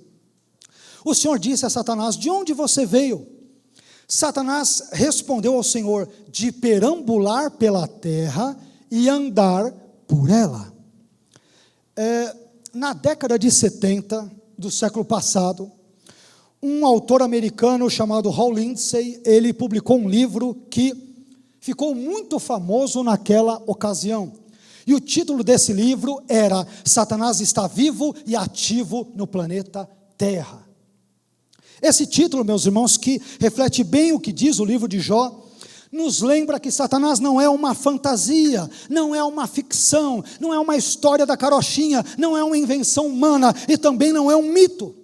O Senhor disse a Satanás: de onde você veio? Satanás respondeu ao Senhor: de perambular pela terra e andar por ela. Na década de 70 do século passado, um autor americano chamado Hal Lindsey, ele publicou um livro que ficou muito famoso naquela ocasião. E o título desse livro era Satanás está vivo e ativo no planeta Terra. Esse título, meus irmãos, que reflete bem o que diz o livro de Jó, nos lembra que Satanás não é uma fantasia, não é uma ficção, não é uma história da carochinha, não é uma invenção humana e também não é um mito.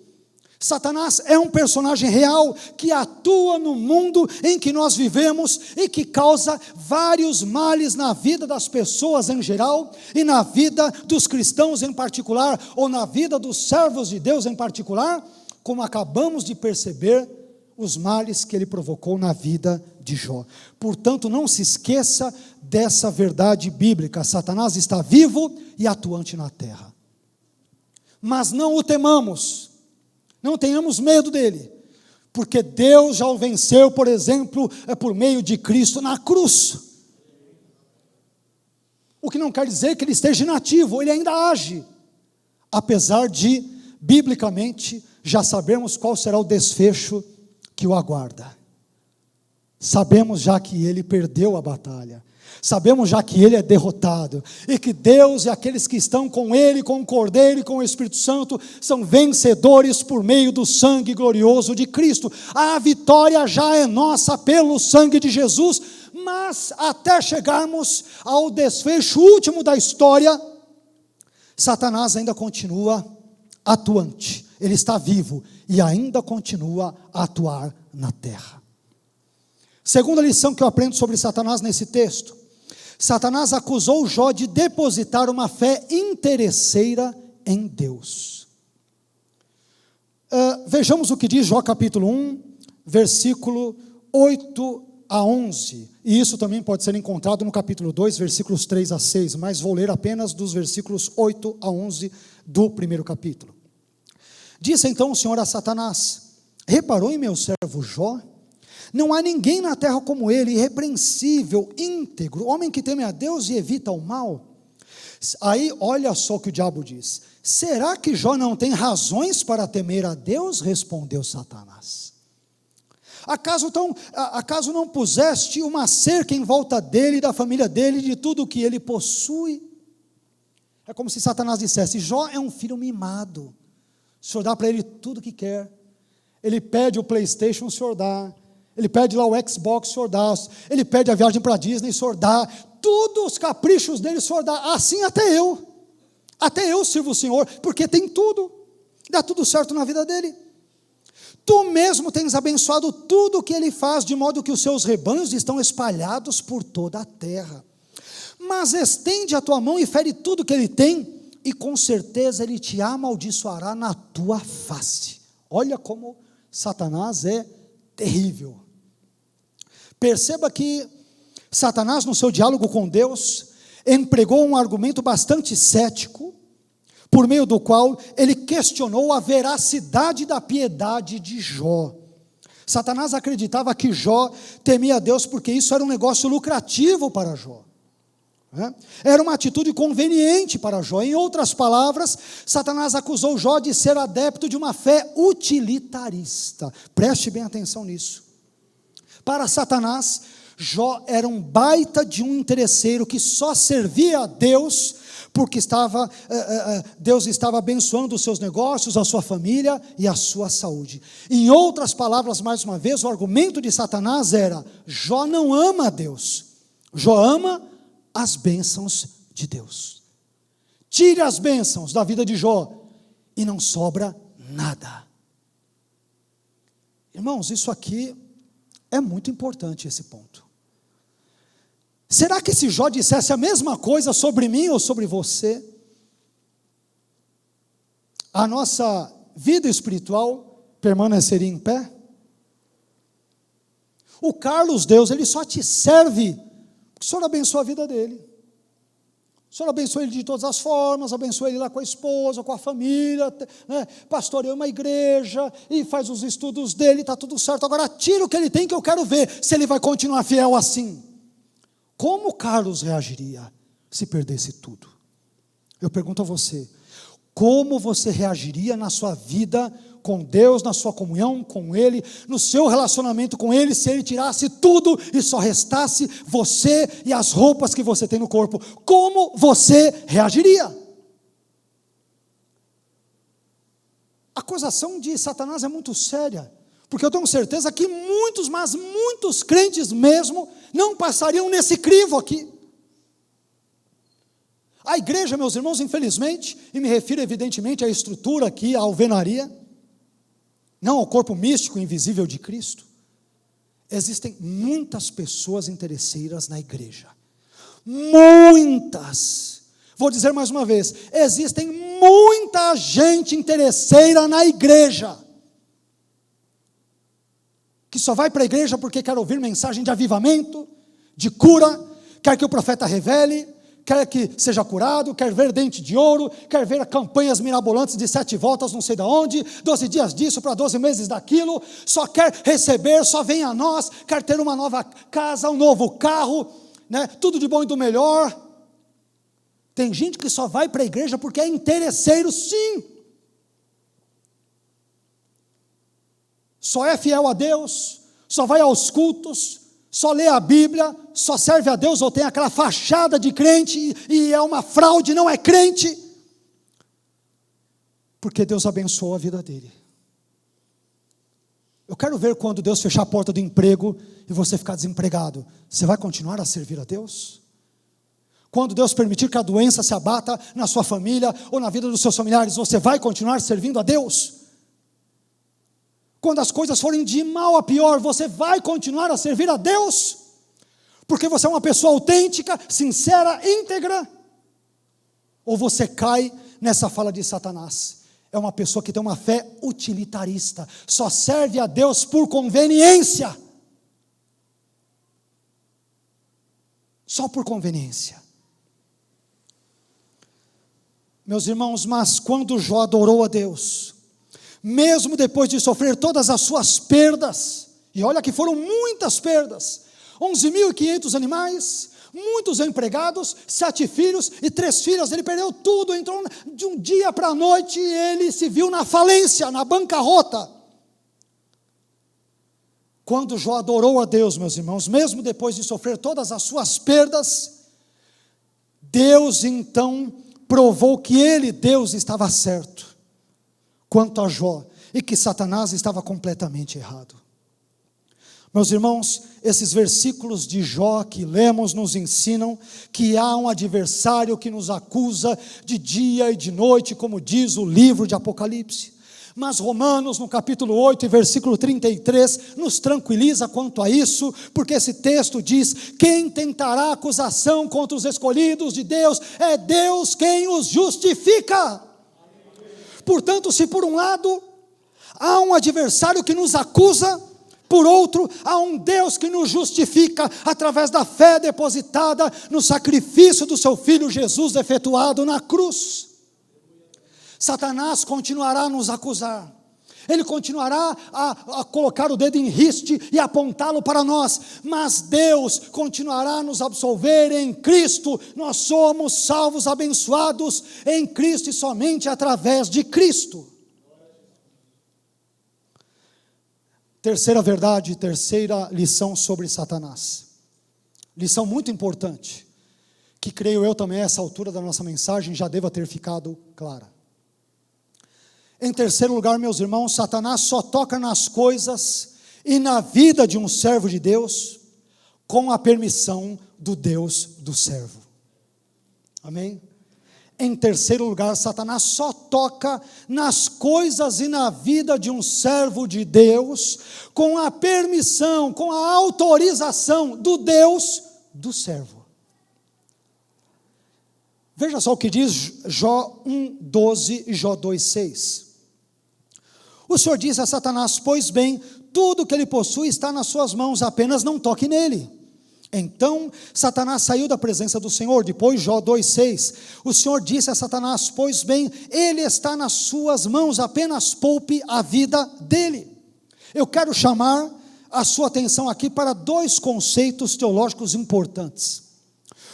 Satanás é um personagem real que atua no mundo em que nós vivemos e que causa vários males na vida das pessoas em geral e na vida dos cristãos em particular, ou na vida dos servos de Deus em particular, como acabamos de perceber os males que ele provocou na vida de Jó. Portanto, não se esqueça dessa verdade bíblica: Satanás está vivo e atuante na terra. Mas não o temamos, não tenhamos medo dele, porque Deus já o venceu, por exemplo, por meio de Cristo na cruz. O que não quer dizer que ele esteja inativo, ele ainda age, apesar de, biblicamente, já sabemos qual será o desfecho que o aguarda. Sabemos já que ele perdeu a batalha, sabemos já que ele é derrotado, e que Deus e aqueles que estão com ele, com o Cordeiro e com o Espírito Santo, são vencedores por meio do sangue glorioso de Cristo. A vitória já é nossa pelo sangue de Jesus, mas até chegarmos ao desfecho último da história, Satanás ainda continua atuante, ele está vivo e ainda continua a atuar na terra. Segunda lição que eu aprendo sobre Satanás nesse texto: Satanás acusou Jó de depositar uma fé interesseira em Deus. Vejamos o que diz Jó capítulo 1, versículo 8 a 11, e isso também pode ser encontrado no capítulo 2, versículos 3 a 6, mas vou ler apenas dos versículos 8 a 11 do primeiro capítulo. Disse então o Senhor a Satanás: reparou em meu servo Jó, Não há ninguém na terra como ele, irrepreensível, íntegro, homem que teme a Deus e evita o mal. Aí, olha só o que o diabo diz: será que Jó não tem razões para temer a Deus? Respondeu Satanás. Acaso não puseste uma cerca em volta dele, da família dele, de tudo o que ele possui? É como se Satanás dissesse: Jó é um filho mimado, o Senhor dá para ele tudo o que quer. Ele pede o PlayStation, o Senhor dá. Ele pede lá o Xbox, o Senhor dá. Ele pede a viagem para a Disney, o Senhor dá. Todos os caprichos dele, o Senhor dá. Assim até eu sirvo o Senhor, porque tem tudo, dá tudo certo na vida dele. Tu mesmo tens abençoado tudo o que ele faz, de modo que os seus rebanhos estão espalhados por toda a terra. Mas estende a tua mão e fere tudo que ele tem, e com certeza ele te amaldiçoará na tua face. Olha como Satanás é terrível. Perceba que Satanás, no seu diálogo com Deus, empregou um argumento bastante cético, por meio do qual ele questionou a veracidade da piedade de Jó. Satanás acreditava que Jó temia a Deus porque isso era um negócio lucrativo para Jó. Era uma atitude conveniente para Jó. Em outras palavras, Satanás acusou Jó de ser adepto de uma fé utilitarista. Preste bem atenção nisso. Para Satanás, Jó era um baita de um interesseiro que só servia a Deus porque Deus estava abençoando os seus negócios, a sua família e a sua saúde. Em outras palavras, mais uma vez, o argumento de Satanás era: Jó não ama a Deus, Jó ama as bênçãos de Deus. Tire as bênçãos da vida de Jó e não sobra nada. Irmãos, isso aqui é muito importante, esse ponto. Será que se Jó dissesse a mesma coisa sobre mim ou sobre você, a nossa vida espiritual permaneceria em pé? O Carlos Deus, ele só te serve porque o Senhor abençoa a vida dele. O Senhor abençoa ele de todas as formas, abençoa ele lá com a esposa, com a família, né? Pastoreia uma igreja e faz os estudos dele, está tudo certo. Agora tira o que ele tem, que eu quero ver se ele vai continuar fiel assim. Como Carlos reagiria se perdesse tudo? Eu pergunto a você: como você reagiria na sua vida com Deus, na sua comunhão com Ele, no seu relacionamento com Ele, se Ele tirasse tudo e só restasse você e as roupas que você tem no corpo? Como você reagiria? A acusação de Satanás é muito séria, porque eu tenho certeza que muitos, mas muitos crentes mesmo, não passariam nesse crivo aqui. A igreja, meus irmãos, infelizmente, e me refiro evidentemente à estrutura aqui, à alvenaria, não ao corpo místico e invisível de Cristo, existem muitas pessoas interesseiras na igreja. Muitas. Vou dizer mais uma vez, existem muita gente interesseira na igreja, que só vai para a igreja porque quer ouvir mensagem de avivamento, de cura, quer que o profeta revele, quer que seja curado, quer ver dente de ouro, quer ver campanhas mirabolantes de 7 voltas não sei de onde, 12 dias disso para 12 meses daquilo, só quer receber, só vem a nós, quer ter uma nova casa, um novo carro, né? Tudo de bom e do melhor. Tem gente que só vai para a igreja porque é interesseiro, sim. Só é fiel a Deus, só vai aos cultos, só lê a Bíblia, só serve a Deus, ou tem aquela fachada de crente, e é uma fraude, não é crente, porque Deus abençoou a vida dele. Eu quero ver quando Deus fechar a porta do emprego, e você ficar desempregado, você vai continuar a servir a Deus? Quando Deus permitir que a doença se abata na sua família, ou na vida dos seus familiares, você vai continuar servindo a Deus? Quando as coisas forem de mal a pior, você vai continuar a servir a Deus? Porque você é uma pessoa autêntica, sincera, íntegra? Ou você cai nessa fala de Satanás? É uma pessoa que tem uma fé utilitarista, só serve a Deus por conveniência. Só por conveniência. Meus irmãos, mas quando Jó adorou a Deus, mesmo depois de sofrer todas as suas perdas, E olha que foram muitas perdas, 11.500 animais, muitos empregados, 7 filhos e 3 filhas. Ele perdeu tudo, entrou de um dia para a noite e ele se viu na falência, na bancarrota. Quando Jó adorou a Deus, meus irmãos, mesmo depois de sofrer todas as suas perdas, Deus então provou que ele, Deus, estava certo quanto a Jó e que Satanás estava completamente errado. Meus irmãos, esses versículos de Jó que lemos nos ensinam que há um adversário que nos acusa de dia e de noite, como diz o livro de Apocalipse. Mas Romanos, no capítulo 8 e versículo 33, nos tranquiliza quanto a isso, porque esse texto diz: quem tentará acusação contra os escolhidos de Deus, é Deus quem os justifica. Portanto, se por um lado há um adversário que nos acusa, por outro, há um Deus que nos justifica através da fé depositada no sacrifício do seu Filho Jesus efetuado na cruz. Satanás continuará a nos acusar, ele continuará a colocar o dedo em riste e apontá-lo para nós, mas Deus continuará a nos absolver em Cristo. Nós somos salvos, abençoados em Cristo e somente através de Cristo. Terceira verdade, terceira lição sobre Satanás. Lição muito importante, que creio eu também a essa altura da nossa mensagem já deva ter ficado clara. Em terceiro lugar, meus irmãos, Satanás só toca nas coisas e na vida de um servo de Deus com a permissão do Deus do servo. Amém? Em terceiro lugar, Satanás só toca nas coisas e na vida de um servo de Deus com a permissão, com a autorização do Deus do servo. Veja só o que diz Jó 1:12 e Jó 2:6. O Senhor disse a Satanás: pois bem, tudo que ele possui está nas suas mãos, apenas não toque nele. Então Satanás saiu da presença do Senhor. Depois Jó 2:6, o Senhor disse a Satanás: pois bem, ele está nas suas mãos, apenas poupe a vida dele. Eu quero chamar a sua atenção aqui para 2 conceitos teológicos importantes: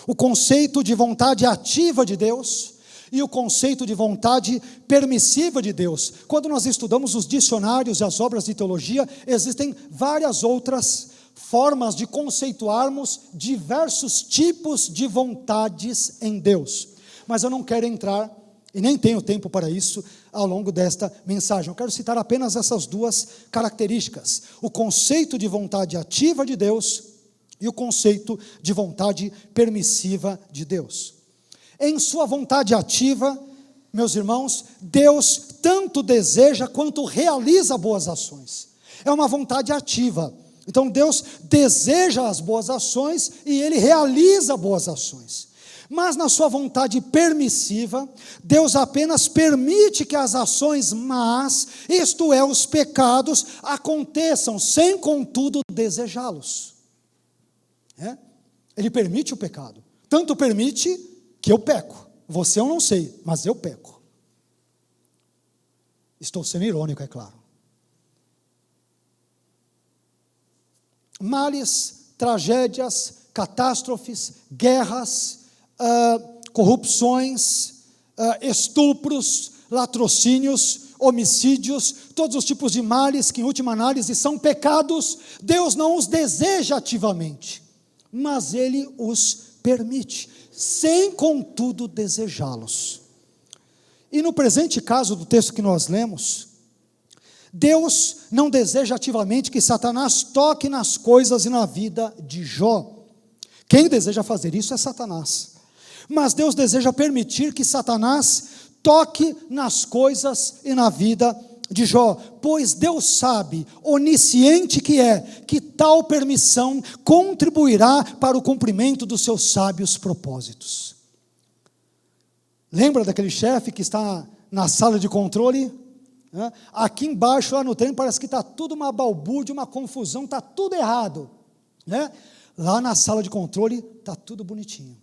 o conceito de vontade ativa de Deus e o conceito de vontade permissiva de Deus. Quando nós estudamos os dicionários e as obras de teologia, existem várias outras formas de conceituarmos diversos tipos de vontades em Deus, mas eu não quero entrar, e nem tenho tempo para isso, ao longo desta mensagem. Eu quero citar apenas essas 2 características: o conceito de vontade ativa de Deus e o conceito de vontade permissiva de Deus. Em sua vontade ativa, meus irmãos, Deus tanto deseja quanto realiza boas ações. É uma vontade ativa. Então Deus deseja as boas ações e Ele realiza boas ações. Mas na sua vontade permissiva, Deus apenas permite que as ações más, isto é, os pecados, aconteçam, sem contudo desejá-los. Ele permite o pecado. Tanto permite que eu peco. Você eu não sei, mas eu peco. Estou sendo irônico, é claro. Males, tragédias, catástrofes, guerras, corrupções, estupros, latrocínios, homicídios, todos os tipos de males que em última análise são pecados, Deus não os deseja ativamente, mas Ele os permite, sem contudo desejá-los. E no presente caso do texto que nós lemos, Deus não deseja ativamente que Satanás toque nas coisas e na vida de Jó. Quem deseja fazer isso é Satanás. Mas Deus deseja permitir que Satanás toque nas coisas e na vida de Jó, pois Deus sabe, onisciente que é, que tal permissão contribuirá para o cumprimento dos seus sábios propósitos. Lembra daquele chefe que está na sala de controle? Aqui embaixo, lá no trem, parece que está tudo uma balbúrdia, uma confusão, está tudo errado, né? Lá na sala de controle está tudo bonitinho.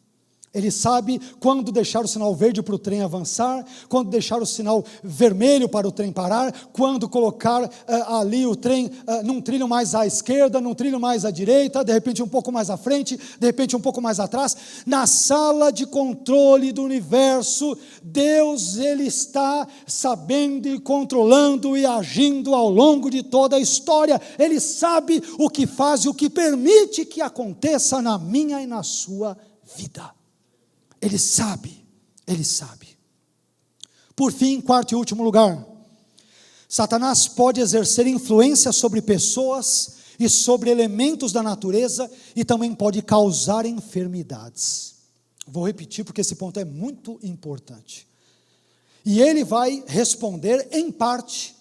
Ele sabe quando deixar o sinal verde para o trem avançar, quando deixar o sinal vermelho para o trem parar, quando colocar ali o trem num trilho mais à esquerda, num trilho mais à direita, de repente um pouco mais à frente, de repente um pouco mais atrás. Na sala de controle do universo, Deus, Ele está sabendo e controlando e agindo ao longo de toda a história. Ele sabe o que faz e o que permite que aconteça na minha e na sua vida. Ele sabe, Ele sabe. Por fim, quarto e último lugar, Satanás pode exercer influência sobre pessoas e sobre elementos da natureza e também pode causar enfermidades. Vou repetir porque esse ponto é muito importante. E ele vai responder, em parte,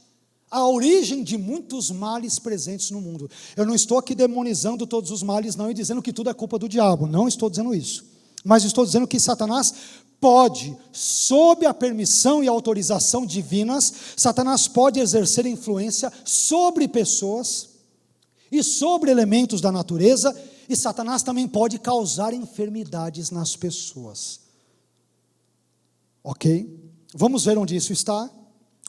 a origem de muitos males presentes no mundo. Eu não estou aqui demonizando todos os males, não, e dizendo que tudo é culpa do diabo, não estou dizendo isso. Mas estou dizendo que Satanás pode, sob a permissão e autorização divinas, Satanás pode exercer influência sobre pessoas e sobre elementos da natureza, e Satanás também pode causar enfermidades nas pessoas. Ok? Vamos ver onde isso está.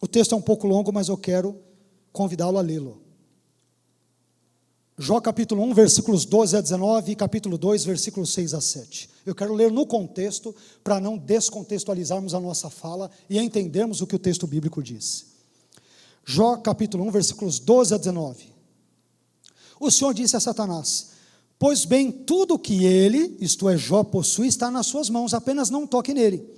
O texto é um pouco longo, mas eu quero convidá-lo a lê-lo. Jó capítulo 1, versículos 12 a 19 e capítulo 2, versículos 6 a 7. Eu quero ler no contexto, para não descontextualizarmos a nossa fala e entendermos o que o texto bíblico diz. Jó capítulo 1, versículos 12 a 19. O Senhor disse a Satanás: pois bem, tudo que ele, isto é, Jó, possui, está nas suas mãos, apenas não toque nele.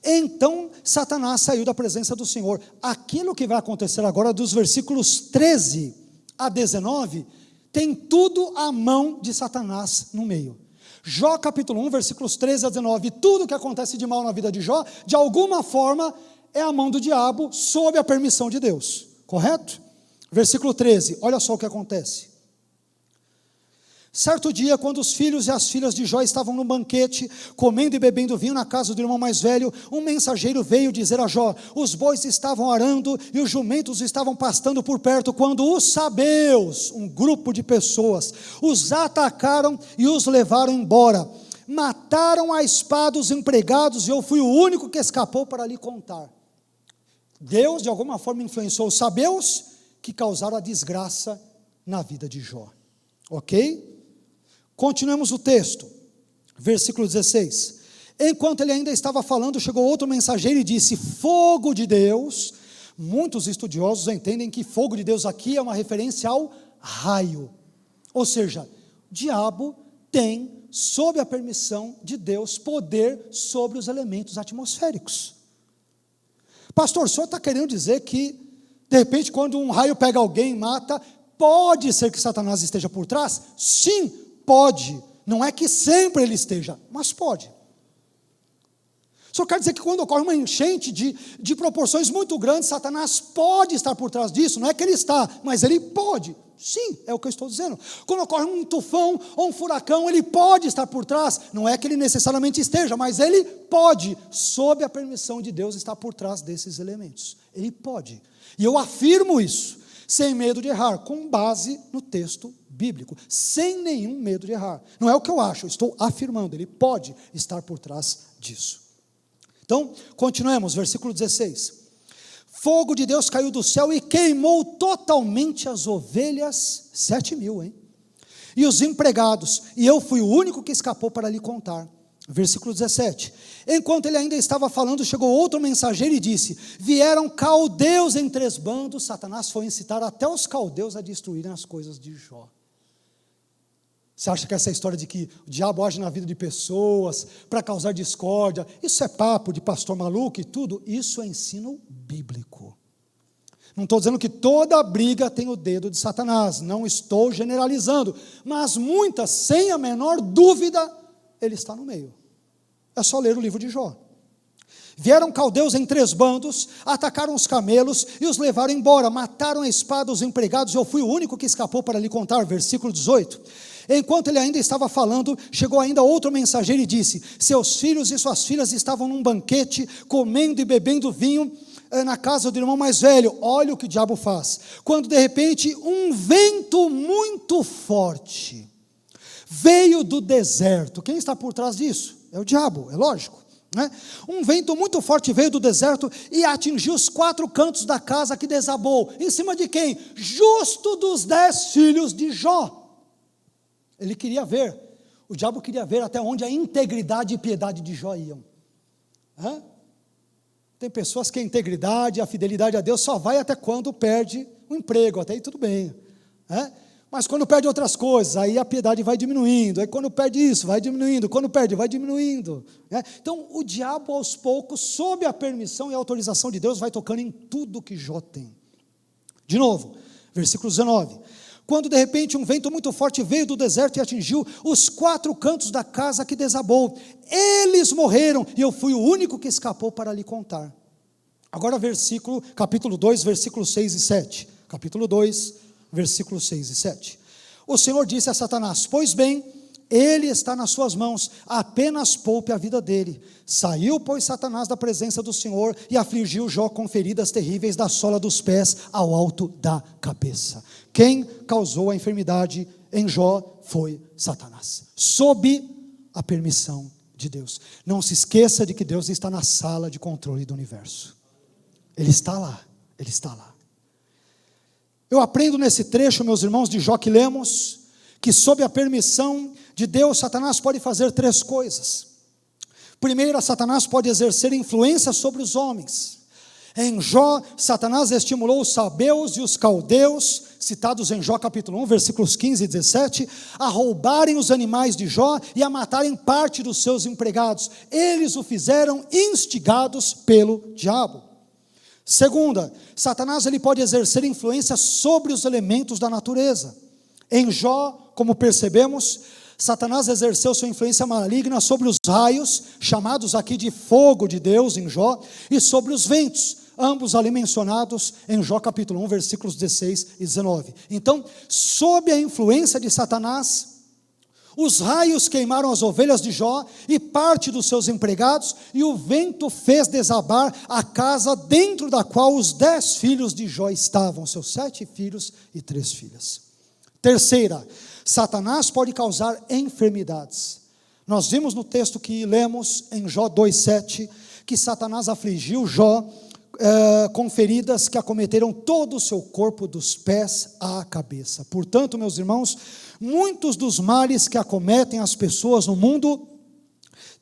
Então Satanás saiu da presença do Senhor. Aquilo que vai acontecer agora, dos versículos 13 a 19, tem tudo a mão de Satanás no meio. Jó capítulo 1, versículos 13 a 19, tudo que acontece de mal na vida de Jó, de alguma forma, é a mão do diabo, sob a permissão de Deus, correto? Versículo 13, olha só o que acontece. Certo dia, quando os filhos e as filhas de Jó estavam num banquete, comendo e bebendo vinho na casa do irmão mais velho, um mensageiro veio dizer a Jó: os bois estavam arando e os jumentos estavam pastando por perto, quando os sabeus, um grupo de pessoas, os atacaram e os levaram embora. Mataram a espada os empregados e eu fui o único que escapou para lhe contar. Deus, de alguma forma, influenciou os sabeus que causaram a desgraça na vida de Jó. Ok? Continuemos o texto, versículo 16. Enquanto ele ainda estava falando, chegou outro mensageiro e disse: fogo de Deus. Muitos estudiosos entendem que fogo de Deus aqui é uma referência ao raio. Ou seja, o diabo tem, sob a permissão de Deus, poder sobre os elementos atmosféricos. Pastor, o senhor está querendo dizer que, de repente, quando um raio pega alguém e mata, pode ser que Satanás esteja por trás? Sim, pode. Não é que sempre ele esteja, mas pode. O senhor quer dizer que quando ocorre uma enchente de proporções muito grandes, Satanás pode estar por trás disso? Não é que ele está, mas ele pode. Sim, é o que eu estou dizendo. Quando ocorre um tufão ou um furacão, ele pode estar por trás. Não é que ele necessariamente esteja, mas ele pode, sob a permissão de Deus, estar por trás desses elementos. Ele pode. E eu afirmo isso, sem medo de errar, com base no texto bíblico, sem nenhum medo de errar. Não é o que eu acho, eu estou afirmando, ele pode estar por trás disso. Então, continuemos, versículo 16. Fogo de Deus caiu do céu e queimou totalmente as ovelhas, 7.000, hein? E os empregados, e eu fui o único que escapou para lhe contar. Versículo 17. Enquanto ele ainda estava falando, chegou outro mensageiro e disse: vieram caldeus em 3 bandos. Satanás foi incitar até os caldeus a destruírem as coisas de Jó. Você acha que essa história de que o diabo age na vida de pessoas para causar discórdia, isso é papo de pastor maluco e tudo? Isso é ensino bíblico. Não estou dizendo que toda briga tem o dedo de Satanás, não estou generalizando, mas muitas, sem a menor dúvida, ele está no meio. É só ler o livro de Jó. Vieram caldeus em 3 bandos, atacaram os camelos e os levaram embora, mataram a espada os empregados, eu fui o único que escapou para lhe contar. Versículo 18. Enquanto ele ainda estava falando, chegou ainda outro mensageiro e disse: seus filhos e suas filhas estavam num banquete, comendo e bebendo vinho na casa do irmão mais velho. Olha o que o diabo faz. Quando de repente um vento muito forte veio do deserto. Quem está por trás disso? É o diabo, é lógico, né? Um vento muito forte veio do deserto e atingiu os 4 cantos da casa, que desabou. Em cima de quem? Justo dos 10 filhos de Jó. Ele queria ver, o diabo queria ver até onde a integridade e piedade de Jó iam. Tem pessoas que a integridade, a fidelidade a Deus só vai até quando perde o emprego, até aí tudo bem, mas quando perde outras coisas, aí a piedade vai diminuindo, aí quando perde isso, vai diminuindo, quando perde, vai diminuindo, Então o diabo aos poucos, sob a permissão e autorização de Deus, vai tocando em tudo que Jó tem. De novo, versículo 19, quando de repente um vento muito forte veio do deserto e atingiu os 4 cantos da casa, que desabou, eles morreram, e eu fui o único que escapou para lhe contar. Agora capítulo 2, versículos 6 e 7, capítulo 2, versículos 6 e 7, o Senhor disse a Satanás: pois bem, ele está nas suas mãos, apenas poupe a vida dele. Saiu, pois, Satanás da presença do Senhor e afligiu Jó com feridas terríveis da sola dos pés ao alto da cabeça. Quem causou a enfermidade em Jó foi Satanás, sob a permissão de Deus. Não se esqueça de que Deus está na sala de controle do universo. Ele está lá, Ele está lá. Eu aprendo nesse trecho, meus irmãos, de Jó que lemos, que sob a permissão de Deus, Satanás pode fazer 3 coisas. Primeiro, Satanás pode exercer influência sobre os homens. Em Jó, Satanás estimulou os sabeus e os caldeus, citados em Jó capítulo 1, versículos 15 e 17, a roubarem os animais de Jó e a matarem parte dos seus empregados. Eles o fizeram instigados pelo diabo. Segunda, Satanás ele pode exercer influência sobre os elementos da natureza. Em Jó, como percebemos, Satanás exerceu sua influência maligna sobre os raios, chamados aqui de fogo de Deus em Jó, e sobre os ventos, ambos ali mencionados em Jó capítulo 1, versículos 16 e 19. Então, sob a influência de Satanás, os raios queimaram as ovelhas de Jó e parte dos seus empregados, e o vento fez desabar a casa dentro da qual os 10 filhos de Jó estavam, seus 7 filhos e 3 filhas. Terceira, Satanás pode causar enfermidades. Nós vimos no texto que lemos em Jó 2,7, que Satanás afligiu Jó com feridas que acometeram todo o seu corpo, dos pés à cabeça. Portanto, meus irmãos, muitos dos males que acometem as pessoas no mundo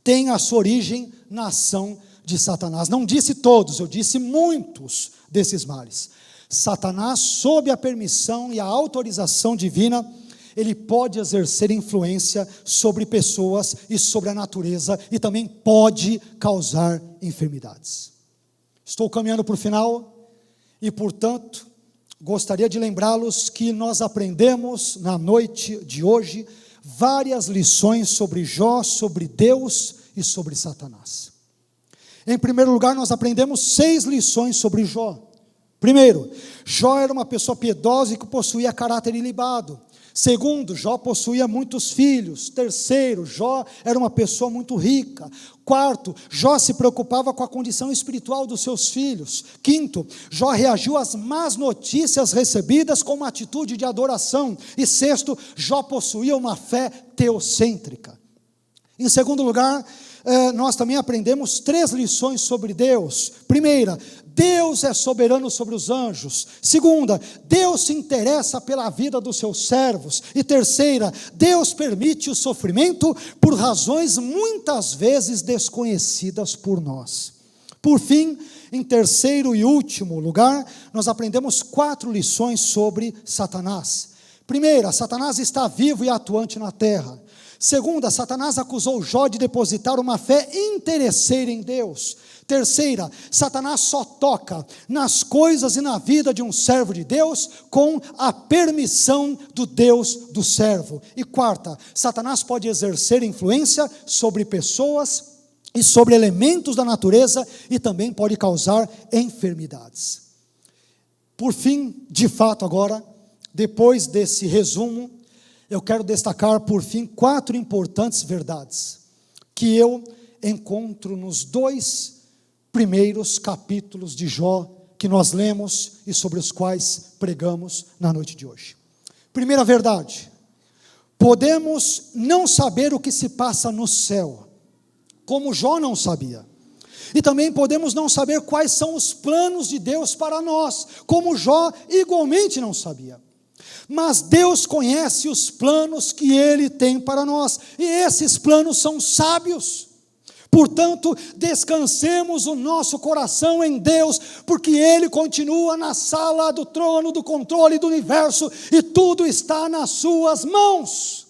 têm a sua origem na ação de Satanás. Não disse todos, eu disse muitos desses males. Satanás, sob a permissão e a autorização divina, ele pode exercer influência sobre pessoas e sobre a natureza, e também pode causar enfermidades. Estou caminhando para o final, e portanto, gostaria de lembrá-los que nós aprendemos na noite de hoje várias lições sobre Jó, sobre Deus e sobre Satanás. Em primeiro lugar, nós aprendemos 6 lições sobre Jó. Primeiro, Jó era uma pessoa piedosa e que possuía caráter ilibado. Segundo, Jó possuía muitos filhos. Terceiro, Jó era uma pessoa muito rica. Quarto, Jó se preocupava com a condição espiritual dos seus filhos. Quinto, Jó reagiu às más notícias recebidas com uma atitude de adoração. E sexto, Jó possuía uma fé teocêntrica. Em segundo lugar, nós também aprendemos 3 lições sobre Deus. Primeira, Deus é soberano sobre os anjos. Segunda, Deus se interessa pela vida dos seus servos. E terceira, Deus permite o sofrimento por razões muitas vezes desconhecidas por nós. Por fim, em terceiro e último lugar, nós aprendemos 4 lições sobre Satanás. Primeira, Satanás está vivo e atuante na terra. Segunda, Satanás acusou Jó de depositar uma fé interesseira em Deus. Terceira, Satanás só toca nas coisas e na vida de um servo de Deus com a permissão do Deus do servo. E quarta, Satanás pode exercer influência sobre pessoas e sobre elementos da natureza e também pode causar enfermidades. Por fim, de fato agora, depois desse resumo, eu quero destacar por fim 4 importantes verdades que eu encontro nos 2 primeiros capítulos de Jó que nós lemos e sobre os quais pregamos na noite de hoje. Primeira verdade: Podemos não saber o que se passa no céu, como Jó não sabia. E também podemos não saber quais são os planos de Deus para nós, como Jó igualmente não sabia. Mas Deus conhece os planos que Ele tem para nós, e esses planos são sábios. Portanto, descansemos o nosso coração em Deus, porque Ele continua na sala do trono, do controle do universo, e tudo está nas suas mãos.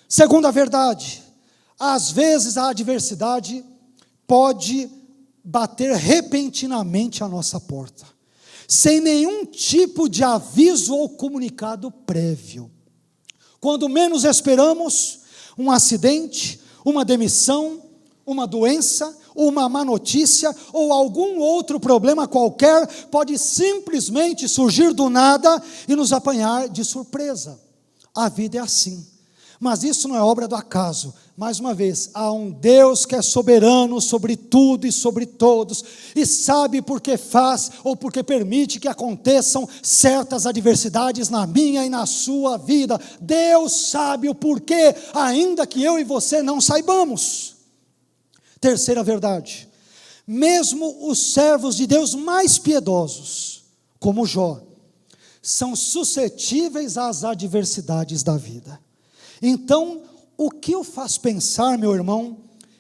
Segunda verdade, às vezes a adversidade pode bater repentinamente à nossa porta, sem nenhum tipo de aviso ou comunicado prévio. Quando menos esperamos, um acidente, uma demissão, uma doença, uma má notícia ou algum outro problema qualquer pode simplesmente surgir do nada e nos apanhar de surpresa. A vida é assim. Mas isso não é obra do acaso. Mais uma vez, há um Deus que é soberano sobre tudo e sobre todos, e sabe por que faz ou por que permite que aconteçam certas adversidades na minha e na sua vida. Deus sabe o porquê, ainda que eu e você não saibamos. Terceira verdade, mesmo os servos de Deus mais piedosos, como Jó, são suscetíveis às adversidades da vida. Então, o que o faz pensar, meu irmão,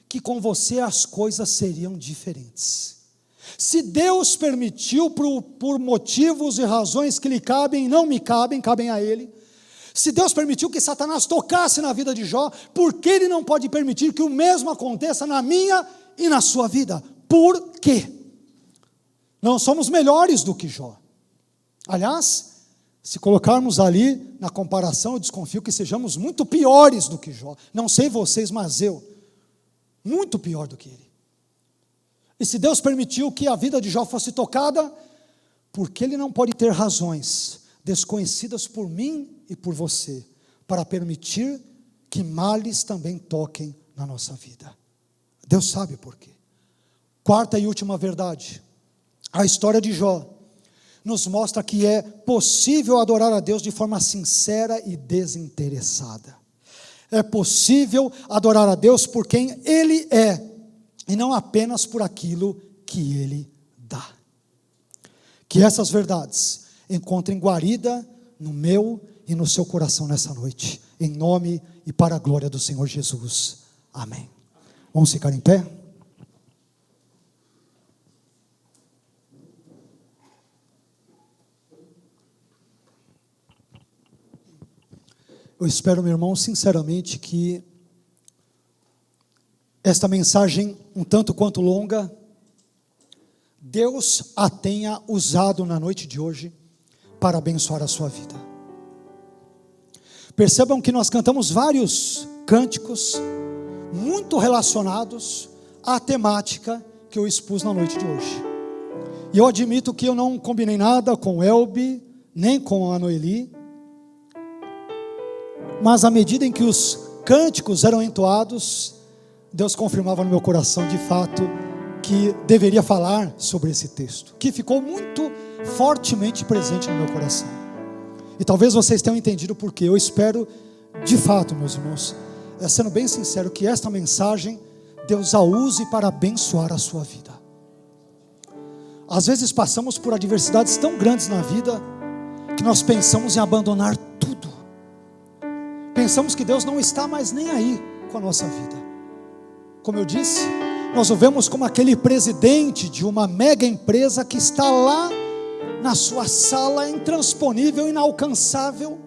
que com você as coisas seriam diferentes? Se Deus permitiu por motivos e razões que lhe cabem e não me cabem, cabem a Ele. Se Deus permitiu que Satanás tocasse na vida de Jó, por que Ele não pode permitir que o mesmo aconteça na minha e na sua vida? Por quê? Não somos melhores do que Jó. Aliás, se colocarmos ali na comparação, eu desconfio que sejamos muito piores do que Jó. Não sei vocês, mas eu, muito pior do que ele. E se Deus permitiu que a vida de Jó fosse tocada, porque Ele não pode ter razões desconhecidas por mim e por você, para permitir que males também toquem na nossa vida. Deus sabe por quê. Quarta e última verdade, a história de Jó nos mostra que é possível adorar a Deus de forma sincera e desinteressada. É possível adorar a Deus por quem Ele é, e não apenas por aquilo que Ele dá. Que essas verdades encontrem guarida no meu e no seu coração nessa noite, em nome e para a glória do Senhor Jesus. Amém. Vamos ficar em pé? Eu espero, meu irmão, sinceramente, que esta mensagem, um tanto quanto longa, Deus a tenha usado na noite de hoje para abençoar a sua vida. Percebam que nós cantamos vários cânticos muito relacionados à temática que eu expus na noite de hoje. E eu admito que eu não combinei nada com o Elbi, nem com a Noeli, mas à medida em que os cânticos eram entoados, Deus confirmava no meu coração de fato que deveria falar sobre esse texto, que ficou muito fortemente presente no meu coração. E talvez vocês tenham entendido por quê. Eu espero de fato, meus irmãos, sendo bem sincero, que esta mensagem Deus a use para abençoar a sua vida. Às vezes passamos por adversidades tão grandes na vida que nós pensamos em abandonar tudo. Pensamos que Deus não está mais nem aí com a nossa vida. Como eu disse, nós o vemos como aquele presidente de uma mega empresa que está lá na sua sala, intransponível, inalcançável,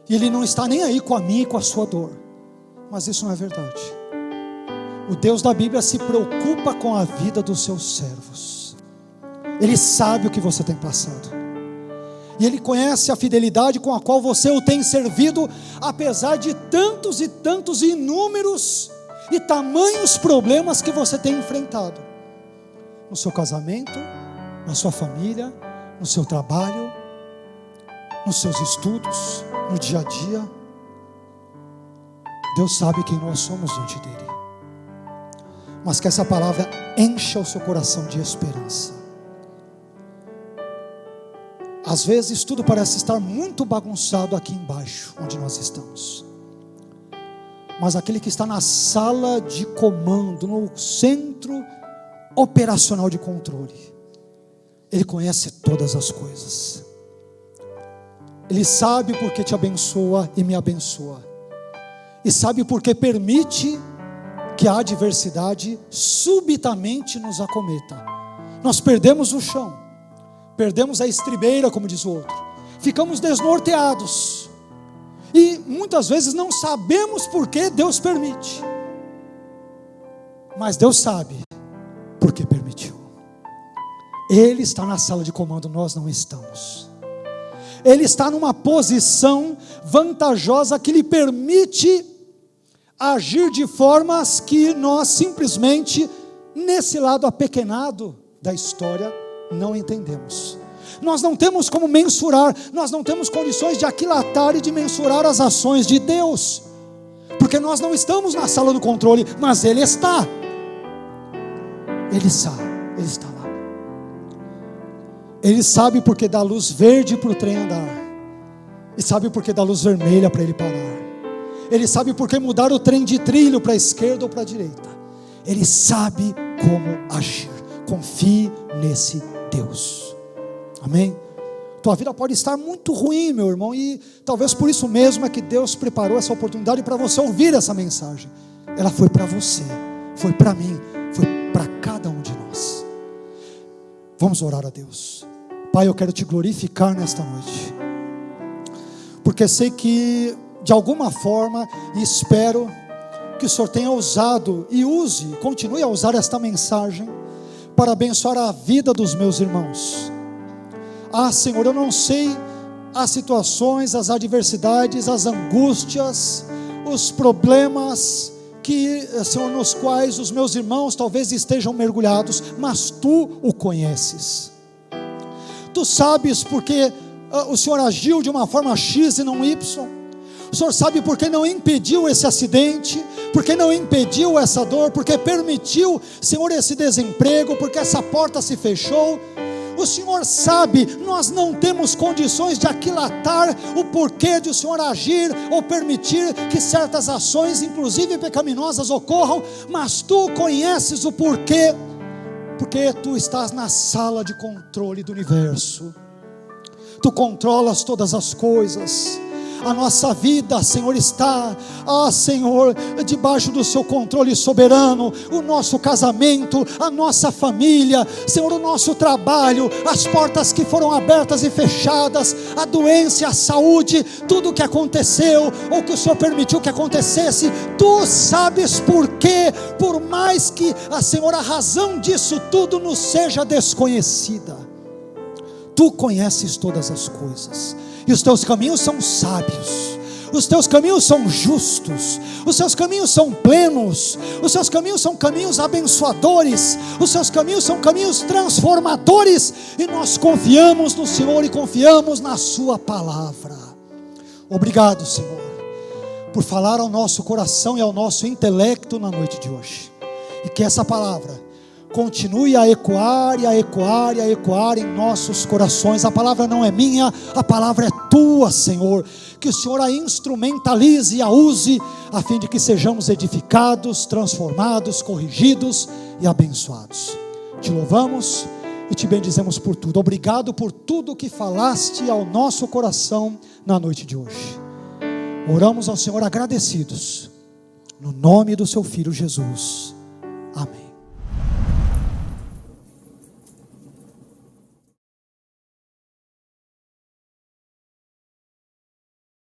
e Ele não está nem aí com a minha e com a sua dor. Mas isso não é verdade. O Deus da Bíblia se preocupa com a vida dos seus servos. Ele sabe o que você tem passado. E Ele conhece a fidelidade com a qual você o tem servido, apesar de tantos e tantos inúmeros e tamanhos problemas que você tem enfrentado. No seu casamento, na sua família, no seu trabalho, nos seus estudos, no dia a dia. Deus sabe quem nós somos diante dEle. Mas que essa palavra encha o seu coração de esperança. Às vezes tudo parece estar muito bagunçado aqui embaixo, onde nós estamos. Mas aquele que está na sala de comando, no centro operacional de controle, Ele conhece todas as coisas. Ele sabe porque te abençoa e me abençoa. E sabe porque permite que a adversidade subitamente nos acometa. Nós perdemos o chão, perdemos a estribeira, como diz o outro, ficamos desnorteados, e muitas vezes não sabemos por que Deus permite, mas Deus sabe porque permitiu. Ele está na sala de comando, nós não estamos. Ele está numa posição vantajosa que lhe permite agir de formas que nós simplesmente, nesse lado apequenado da história, não entendemos. Nós não temos como mensurar, nós não temos condições de aquilatar e de mensurar as ações de Deus, porque nós não estamos na sala do controle, mas Ele está. Ele sabe, Ele está lá. Ele sabe porque dá luz verde para o trem andar, e sabe porque dá luz vermelha para ele parar. Ele sabe porque mudar o trem de trilho para a esquerda ou para a direita. Ele sabe como agir. Confie nesse Deus. Amém? Tua vida pode estar muito ruim, meu irmão, e talvez por isso mesmo é que Deus preparou essa oportunidade para você ouvir essa mensagem. Ela foi para você, foi para mim, foi para cada um de nós. Vamos orar a Deus. Pai, eu quero te glorificar nesta noite, porque sei que de alguma forma, e espero que o Senhor tenha usado e use, continue a usar esta mensagem para abençoar a vida dos meus irmãos. Senhor, eu não sei as situações, as adversidades, as angústias, os problemas que, Senhor, nos quais os meus irmãos talvez estejam mergulhados, mas Tu o conheces. Tu sabes porque o Senhor agiu de uma forma X e não Y. O Senhor sabe porque não impediu esse acidente, porque não impediu essa dor, porque permitiu, Senhor, esse desemprego, porque essa porta se fechou. O Senhor sabe, nós não temos condições de aquilatar o porquê de o Senhor agir ou permitir que certas ações, inclusive pecaminosas, ocorram, mas Tu conheces o porquê, porque Tu estás na sala de controle do universo. Tu controlas todas as coisas. A nossa vida, Senhor, está, Senhor, debaixo do Seu controle soberano. O nosso casamento, a nossa família, Senhor, o nosso trabalho, as portas que foram abertas e fechadas, a doença, a saúde, tudo o que aconteceu, ou que o Senhor permitiu que acontecesse, Tu sabes por quê, por mais que, Senhor, a razão disso tudo nos seja desconhecida. Tu conheces todas as coisas, e os Teus caminhos são sábios, os Teus caminhos são justos, os Teus caminhos são plenos, os Teus caminhos são caminhos abençoadores, os Teus caminhos são caminhos transformadores, e nós confiamos no Senhor e confiamos na Sua palavra. Obrigado, Senhor, por falar ao nosso coração e ao nosso intelecto na noite de hoje, e que essa palavra continue a ecoar e a ecoar e a ecoar em nossos corações. A palavra não é minha, a palavra é Tua, Senhor. Que o Senhor a instrumentalize e a use, a fim de que sejamos edificados, transformados, corrigidos e abençoados. Te louvamos e Te bendizemos por tudo. Obrigado por tudo que falaste ao nosso coração na noite de hoje. Oramos ao Senhor agradecidos, no nome do Seu Filho Jesus. Amém.